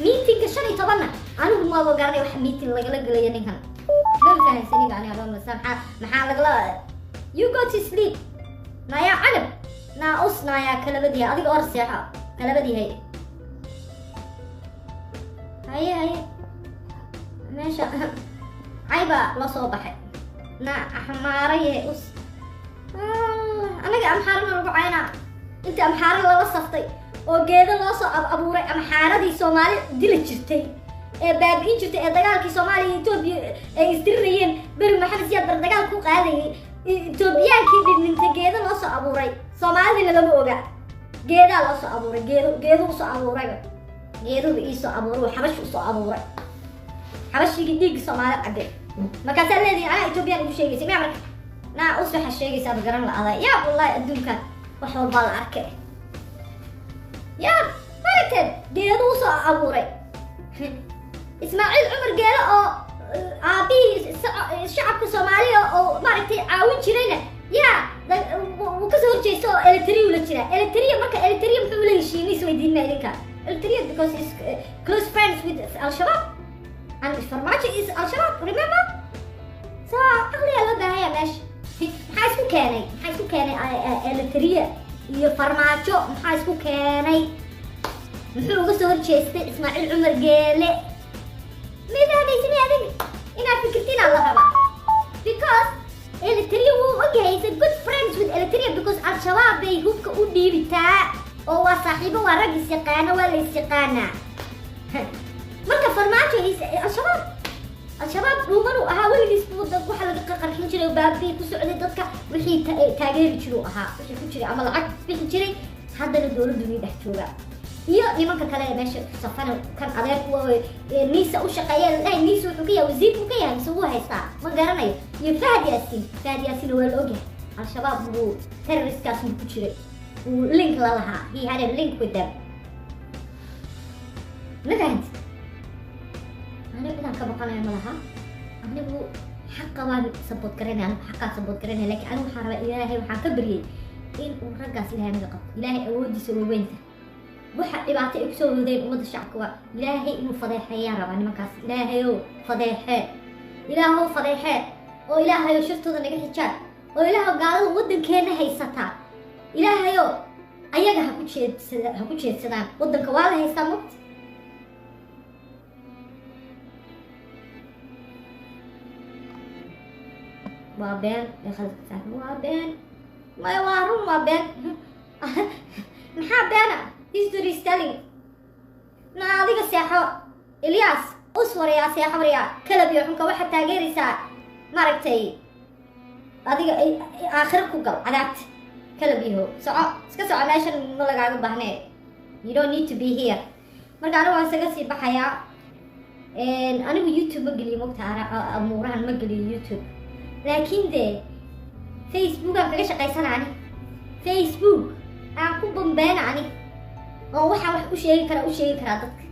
meeting-ka 15 anigu ma garanay wax meeting lagala galayo ninkan ma fahansanin aniga loo masaxa maxaa lagala you go to sleep naya calab na usnaya kalabadii adiga or seexa kalabadii hay meesha ayba la soo baxay na ahmaaraye us anaga amxaarana lagu cayna inta amxaara la saftay oo geedo loo soo abuuray amxaaradii Soomaali dila jirtay ee baabi'in jirtay ee dagaalkii Soomaaliya iyo Itoobiya ay isdirayeen bari maxamed siyaad bar dagaal ku qaadayay Itoobiyaankii dhintay geedo loo soo abuuray Soomaalida lama oga geedo loo soo abuuray geedo soo abuuray geedo soo abuuray xabash soo abuuray xabashigii dhiig Soomaali cadde markaas leedii ana Itoobiyaan ugu sheegaysay ma marka na usoo xasheegaysa garan la aday ya wallahi adduunka wax walba la arkay ya marted geedo soo abuuray Ismaaciil Umar Geelo oo aabi shacabka Soomaaliya oo maaragtay caawin jirayna ya uu ka soo horjeesto Eritrea la jira Eritrea marka Eritrea muxuu la heshiiyay isweydiinna idinka Eritrea because is close friends with al-Shabaab and Farmaajo is al-Shabaab remember so aqliya la baahaya meesha maxaa isku keenay Eritrea iyo Farmaajo maxaa isku keenay muxuu uga soo horjeestay Ismaaciil Umar Geele meedaadaysan adin inaad fikirtiin Allah raba because Eritrea wuu ogyahay is a good friends with Eritrea because al-Shabaab bay hubka u dhiibitaa oo waa saaxiibo waa rag is yaqaana waa la is yaqaana marka Farmaajo is al-Shabaab dhuumanu ahaa weligiis buu dad waxa laga qarxin jiray baabi ku socday dadka wixii taageeri jiray ahaa wixii ku jiray ama lacag bixin jiray haddana dawladdu way dhex joogaa iyo nimanka kale ee meesha safana kan adeerku niisa u shaqeeyay niisa wuxuu ka yahay wasiirku ka yahay soo haystaa ma garanayo iyo Fahad Yaasin waa la ogyahay al-Shabaab buu terroristkaas ku jiray uu link la lahaa he had a link with them ma fahanti أنا بدنا كبقنا ملها أنا بقول حق ما سبوت كرني أنا حق سبوت كرني لكن أنا محارب إلهي وحكبري إن ورجع إلهي نقط إلهي أودي سوي وينته waxa dhibaato ay kusoo wadeen umada shacabka waa ilaahay inuu fadeexeeyaan rabaa nimankaas ilaahayow fadeexee ilaahow fadeexee oo ilaahayow shirtooda naga xijaan oo ilaahow gaalada waddankeena haysataa ilaahayow ayaga ha ku jeedsadaan waddanka waa la haystaa mugta waa been waa been maya waa run waa been maxaa beena history is telling na adiga seexo Ilyas uswar ya seexo wariya kalab iyo xunka waxa taageeraysaa maragtay adiga aakhir ku gal cadaabta kalab iyo iska soco meeshan ma lagaaga baahnee you don't need to be here marka anigu waan isaga sii baxayaa anigu YouTube ma geliyo mogta amuurahan ma geliyo YouTube laakiin de Facebook aan kaga shaqaysanaani Facebook aan ku bambeynani oo waxaan wax u sheegi karaa dadka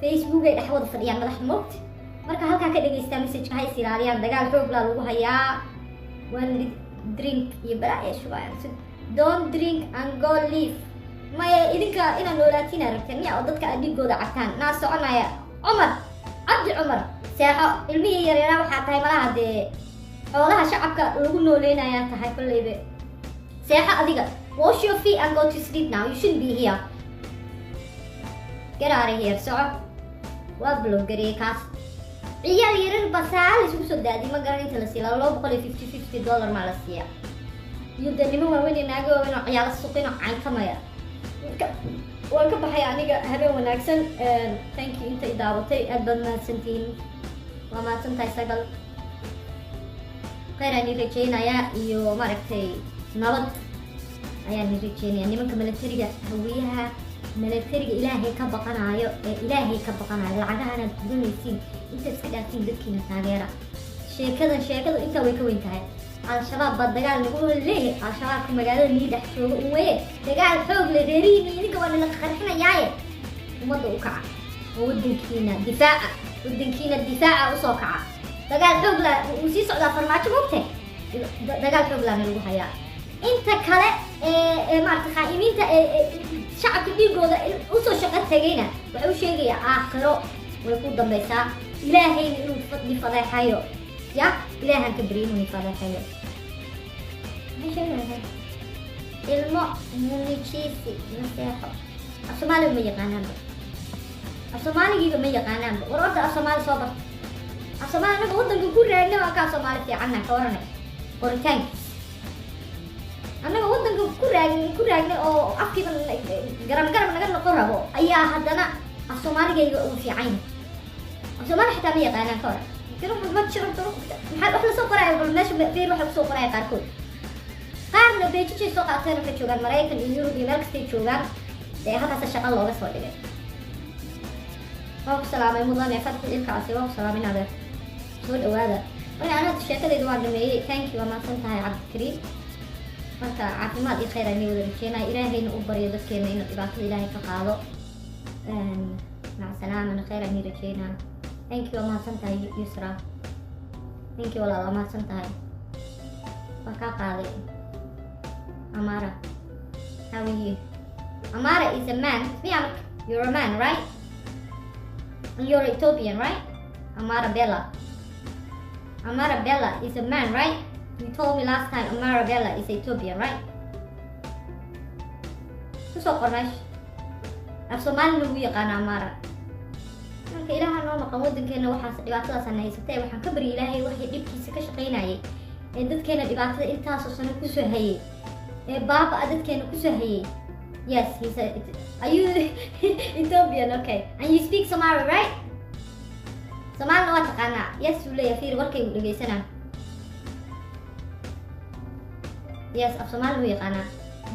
Facebook ay dhex wada fadhiyaan madax moogta marka halkaa ka dhagaystaa message hay silaaliyaan dagaal xoog la lagu hayaa one drink iyo balaa shubaan don't drink and go leave maya idinka inaan noolaatiin aragteen miya oo dadka adigooda cabtaan naa soconaya cabdi cumar seexo ilmihii yaryara waxaa tahay malaha dee xoolaha shacabka lagu nooleynayaa tahay kolleybe seexo adiga wash your feet and go to sleep now you shouldn't be here get out of here soco waa bloggariyey kaas ciyaal yarar basaal isugu soo daadi ma garan inta la siiya $250 maa la siiya iyo dee niman waaweyn iyo naago waaweyn oo ciyaala suuqin oo caynkamaya waan ka baxay aniga habeen wanaagsan thank you inta i daabatay aad baad mahadsantihiin waa mahadsantahay sagal khayr aan i rajeynayaa iyo maaragtay nabad ayaan i rajeynayaa nimanka milatariga hawiyaha milatariga ilaahay ka baqanayo lacagahanaad gudanaysiin inta iska dhaaftiin dadkiina taageera sheekadu intaa way ka weyn tahay al-shabaab baa dagaal nagu leeyahay al-shabaabka magaalada nii dhex jooga un weye dagaal xoog le reerihiina idinka waa nila qarxinayaaye ummadda u kaca oo waddankiina difaaca usoo kaca dagaal xoog la uu sii socdaa farmaajo moogte dagaal xoog laana lagu hayaa inta kale maaragtay qaa'imiinta shacabka dhiigooda usoo shaqo tagayna waxay u sheegayaa aakhiro way ku dambaysaa ilaahayna inuu fadli fadeexayo ya ilaahan ka bari inuu fadeexayo ilmo munichiisi naseexo afsoomaaliga ma yaqaanaanba afsoomaaligiiba ma yaqaanaanba war orda afsoomaali soo barta afsoomaali anaga waddanka ku raagna waa kaa soomaali fiicanna ka waranay qoritaankiis annaga waddanka ku raagnay oo afkiiba garam naga noqon rabo ayaa haddana af soomaaligayga uu fiican yahay af soomaali xitaa ma yaqaanaan ka waran ma jiro maxaa wax lasoo qoraya bal meesha fiir waxa kusoo qoraya qaarkood qaarna beejijay soo qaateen ka joogaan maraykan iyo yurub iyo meel kastay joogaan dee halkaasa shaqa looga soo dhigay waa ku salaamay mudane fadxi ilkaasi waa ku salaamay adeer soo dhawaada marka anaad sheekadayda waan dhameeyey thank you waa mahadsan tahay cabdikariim marka caafimaad iyo khayr ayay wada rajeenaya ilaahayna u baryo dadkeena inuu dhibaatada ilaahay ka qaado maca salaamana khayr ayay rajeenaa thank you waa mahadsan tahay yusra thank you walaal waa mahadsan tahay waa kaa qaaday Amara how are you Amara is a man you're a man right and you're Ethiopian right Amara Bella is a man right you told me last time Amara Bella is Ethiopian right kusoo qornash af Soomaali lagu yaqaan Amara marka ilaaha noo maqan waddankeena waxaas dhibaatadaas aan haysatay waxaan ka bari ilaahay waxay dhibkiisa ka shaqeynayay ee dadkeena dhibaatada intaas oo sano ku soo hayay ee baaba dadkeena ku soo hayay yes he said are you Ethiopian okay and you speak Somali right Somali waa taqaanaa yes uu leeyahay fiir warkaygu dhageysanaa yes af Somali wuu yaqaanaa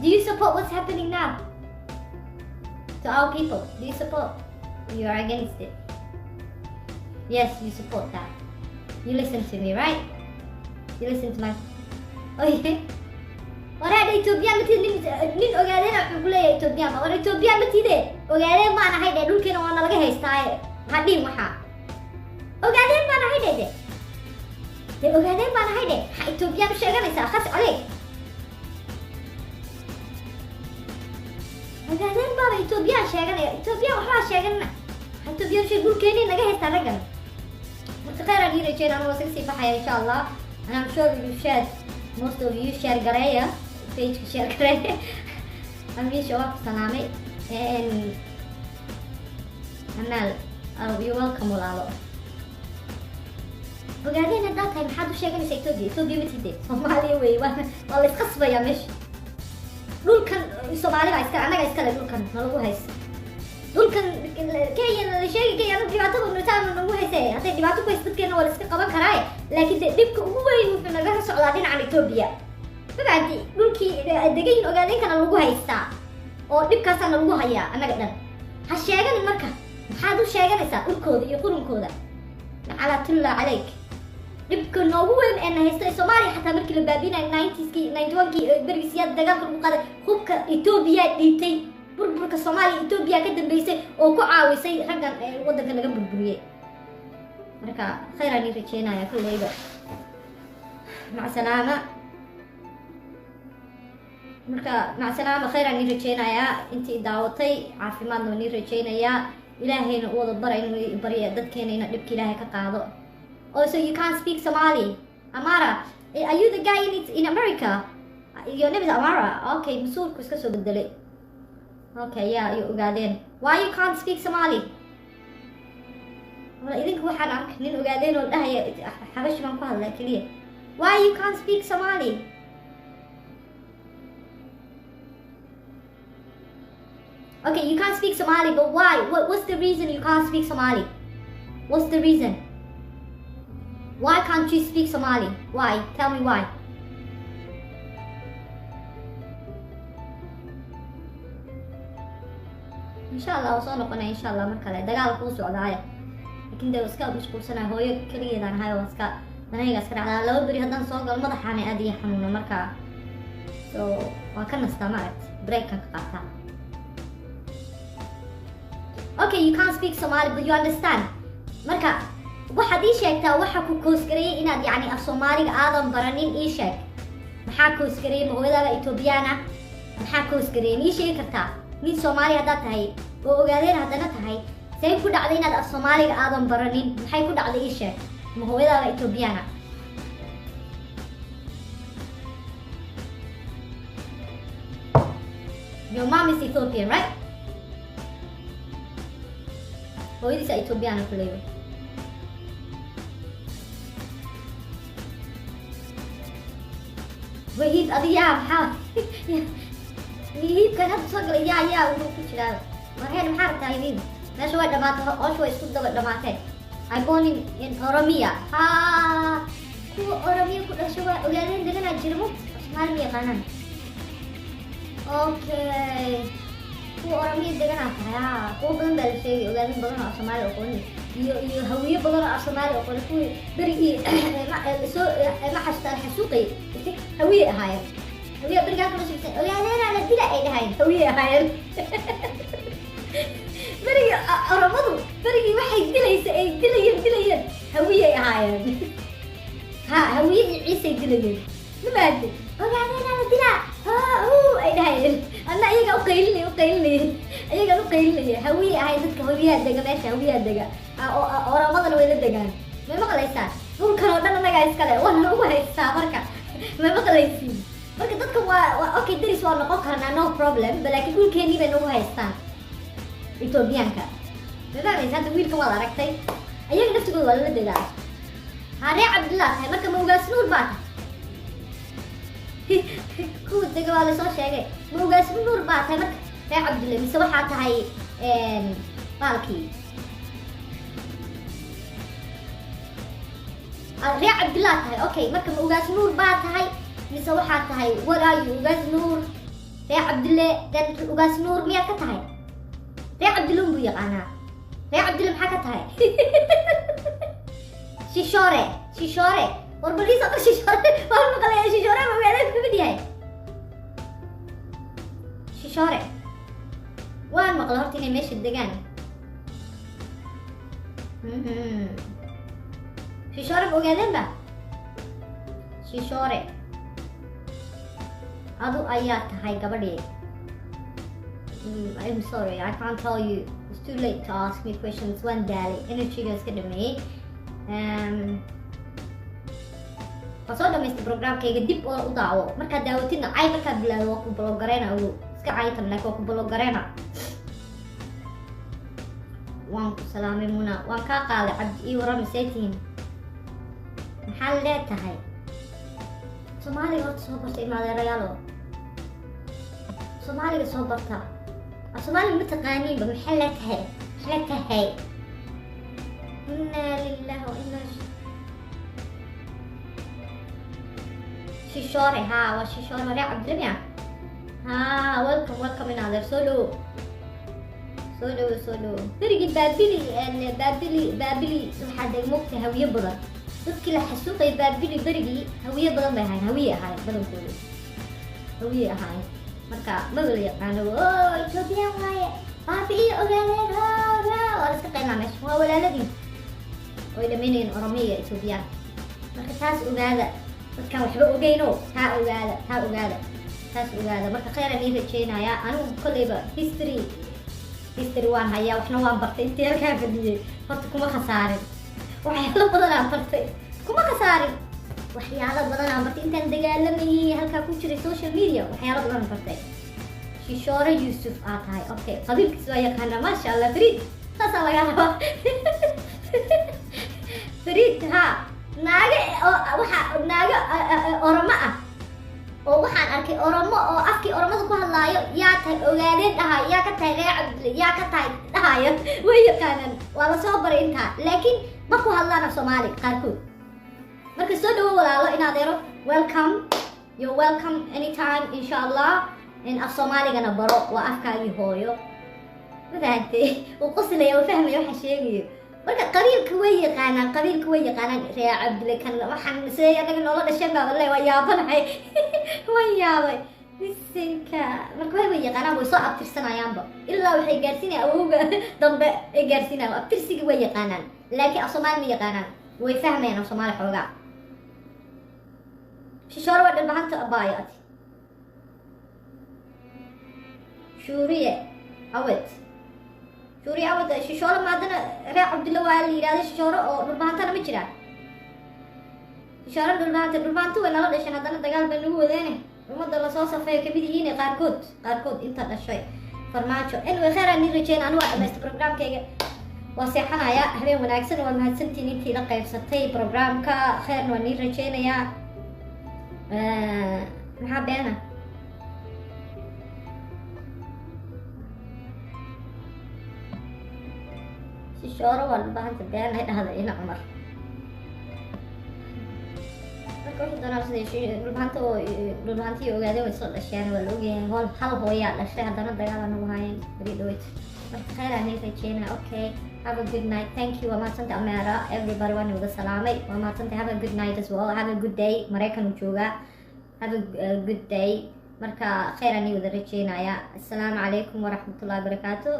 do you support what's happening now to our people do you support you are against it yes you support that you listen to me right you listen to my oh yeah waraada Ethiopian ma tidin nin ogaadeen wuxuu ku leeyahay Ethiopian ma wara Ethiopian ma tidin ogaadeen ma anahay dhulkeena waa laga haystaa hadhiin waxa dee ogaadeen baan ahay de maxaa etoobiyaan u sheeganaysaa khas caleyk ogaadeen baaba etoobiyaan sheeganaya etoobiyaan waxbaa sheeganna etoobiyaan sheeg dhulkeenii naga haystaa raggan marka khayr aan ii rajeyn anuu isaga sii baxaya insha allah and I'm sure you shared most of you share gareeya pageka share gareeya amiisha waa ku salaamay amaal you're welcome walaalo ogaadeen haddaad tahay maxaad u sheeganaysaa etoobiya ma tidee soomaaliya wey waa la isqasbayaa meesha dhulkan soomaali baa iskale annaga iskale dhulkan nalagu haysa dhulkan kenya la sheegi kenya dhibaatada nutaan nagu hayse hadday dhibaato ku haysa dadkeena waa la iska qaban karaaye laakiin dee dhibka ugu weyn wuxuu naga socdaa dhinacan etoobiya mabaadi dhulkii degayin ogaadeenkana lagu haystaa oo dhibkaasaana lagu hayaa annaga dhan ha sheeganin marka maxaad u sheeganaysaa dhulkooda iyo qurunkooda nacalaatullah calayk dhibka noogu weyn ee na haysta ee soomaaliya xataa markii la baabinayo 91kii bergisiyaad dagaalka lagu qaaday hubka etoobiya dhiibtay burburka soomaaliya etoobiya ka dambeysay oo ku caawisay raggan waddanka laga burburiyey marka khayraan ii rajeynaya kulleyba macsalaama marka macsalaama khayraan ii rajeynayaa intii daawatay caafimaadna waan ii rajeynayaa ilaahayna u wada bara inuu barya dadkeena ina dhibka ilaahay ka qaado also you can't speak Somali Amara are you the guy in America your name is Amara okay masuulku iska soo bedelay okay yeah you ogaadeen why you can't speak Somali wala idinku waxaan arkay nin ogaadeen oo dhahaya xabash baan ku hadlaa kaliya why you can't speak Somali okay you can't speak Somali but why what's the reason you can't speak Somali what's the reason why can't you speak Somali why tell me why insha Allah soo noqonay insha Allah mar kale dagaal ku socdaaya laakiin dee iska mashquulsanahay hooyo kaligeedaan hayo iska danayga iska dhacdaa laba beri haddaan soo galo madaxaana aad iyo xanuuna marka so waa ka nastaa maaragt break-kan ka qaataa okay you can't speak Somali but you understand marka waxaad ii sheegtaa waxa ku koosgareeyay inaad yacni af Soomaaliga aadan baranin ii sheeg maxaa koosgareeyay ma hooyadaada Etoobiyaana maxaa koosgareeyay ii sheegi kartaa nin Soomaali haddaad tahay oo ogaadeen haddana tahay say ku dhacday inaad af Soomaaliga aadan baranin maxay ku dhacday ii sheeg ma hooyadaada Etoobiyaana your mom is Ethiopian right hooyadiisa Etoobiyaana ku leeyahay وهيب أضياء محاول هيب كان هذا صقل يا وكل شيء مرهين محارب تايبين لا شوي دمات أو شوي سكوت دماتين I'm born in Oromia ها هو أوراميا كل شوي ويالين دقنا جرمو اسمها أوراميا كانن أوكي هو أوراميا دقنا كيا هو بدن بالشيء ويالين بدن أسماء أقولي هوية بدن أسماء أقولي هو بري ما حسوقي هوية هاي هوية برجع كل شيء يا لا دي لا هاي هوية هاي بري رمضان بري واحد دلي هوية هاي ها هوية عيسى دلي ما أدري لا دي لا هو أي هاي أنا أيجا أقيل لي أيجا أقيل لي هوية هاي ذيك هوية دجا ماشي هوية دجا رمضان وين دجا ما قليسان دول كانوا أنا جايز كله وأنا هو هيسا مركا ما مقليسين marka dadka waa okay daris waa noqon karnaa no problem laakiin dhulkeeni bay nagu haystaan Etoobiyaanka dadaalay hadda wiilka waa aragtay ayaga naftigooda waa la degaa Hare Abdullah hay marka Mawgaas Nuur baa ku daga waa la soo sheegay Mawgaas Nuur baa tay marka Hare Abdullah mise waxa tahay baalkii Hare Abdullah hay okay marka Mawgaas Nuur baa tahay mise waxaa tahay waraayo Ugaas Nuur Ree Cabdille dan Ugaas Nuur miyaa ka tahay Ree Cabdille buu yaqaanaa Ree Cabdille maxaa ka tahay Shishoore war baliisa ka Shishoore war maqlay Shishoore ma weeray ku mid yahay Shishoore waan maqlay horta inay meesha degaan Shishoore ma ogaadeen ba Shishore adu ayaa tahay gabadhii. I'm sorry, I can't tell you. It's too late to ask me questions. One daali energy-ga iska dhameeyey. Kasoo dhamaysta programkayga dib oo u daawo. Markaad daawatidna cay markaad bilaabo waa ku blogareena ugu. Iska caytan laakiin waa ku blogareena. Waan ku salaamay Muna. Waan kaa qaaday Cabdi iyo warami saytiin. Maxaa leetahay? Soomaaliga horta soo bartay maadeerayaalo. Soomaaliga soo barta. Soomaaliga ma taqaaniinba maxaa leetahay? Maxaa leetahay? Inna lillahi wa inna Shishore, waa Shishore Maria Cabdilamiya. Welcome in other solo. Berigi baabili waxaa day moogta hawiye badan. Dadkii la xasuuqay baabili berigi hawiye badan bay ahayn, hawiye ahayn badankooda. Hawiye ahayn. Marka maba la yaqaano, Ethiopian waaye. Baabi'i ogaadeen, waa la iska qaynaa meesha. Waa walaaladii. Way dhamaynayeen Oromiya Ethiopian. Marka taas ogaada. Dadkan waxba ogeyno, taa ogaada. Marka khayr aan ii rajeynayaa. Anigu kolleyba history waan hayaa, waxna waan bartay intii halkaa fadhiyey. Horta kuma khasaarin. Waxyaalo badan aan bartay. Intaan dagaalamayay halkaa ku jiray social media. Waxyaalo badan aan bartay. Shishore Yusuf aa tahay. Okay, qabiilkiis waa yaqaana. Masha Allah, Farid. Saasaa laga rabaa. Farid, naaga Oromo ah. Oo waxaan arkay Oromo oo afkii Oromada ku hadlaayo yaa tahay ogaadeen dhahay yaa ka tahay reer Cabdile yaa ka tahay dhahayo way yaqaanaan waa la soo baray intaa laakiin ma ku hadlaan Soomaali qaarkood marka soo dhawo walaalo in adeero you're welcome anytime inshallah in Soomaaligana baro waa afkaagii hooyo wadaadtay oo qoslaya oo fahmaya waxa sheegayo marka qabiilka way yaqaanaan reer Cabdile kan waxaan say anaga nolol dhashay baa wallahi waa yaabanahay bisinka marka way yaqaanaan way soo abtirsanayaanba ilaa waxay gaarsiinayaan awowga dambe ay gaarsiinayaan abtirsiga way yaqaanaan laakiin Soomaali ma yaqaanaan way fahmayaan Soomaali xoogaa Shishore waa dhalbahanta abaayati Shuriye awet Shishore maadana reer Cabdile waa la yiraahdo Shishore oo dhalbahantana ma jiraan Shishore dhalbahanta way nala dhashan haddana dagaal bay nagu wadeen umada la soo safay kamid yihiin qaarkood inta dhashay farmaajo anyway khayr aan rajeen anu waa dhamaysta programkayga waa seexanaya habeen wanaagsan waa mahadsantiin intii la qaybsatay programka khayr waan rajeenayaa maxaa beena Shishore waa dhalbahanta beena ay dhahday ina Cumar dhulbahantii ogaadeen way soo dhasheen waa la ogyahay hal hooyaa dhashay haddana dagaal aan ugu haayeen beri dhaweyt marka khayr aan rajeynaa okay have a good night thank you waa mahadsanta Ameera everybody waan wada salaamay waa mahadsanta have a good night as well have a good day Maraykan uu joogaa have a good day marka khayr aan wada rajeynayaa assalaamu calaykum waraxmatullahi wabarakaatu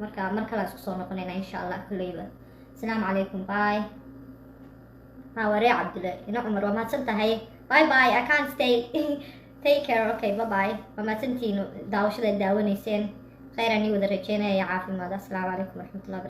marka mar kale isku soo noqonayna insha Allah kulleyba assalaamu calaykum bye Maria Cabdile ina Cumar waa mahadsantahay bye I can't stay take care okay bye waa mahadsantiin daawashada daawanayseen khayr aan wada rajeynaya caafimaad assalaamu calaykum waraxmatullahi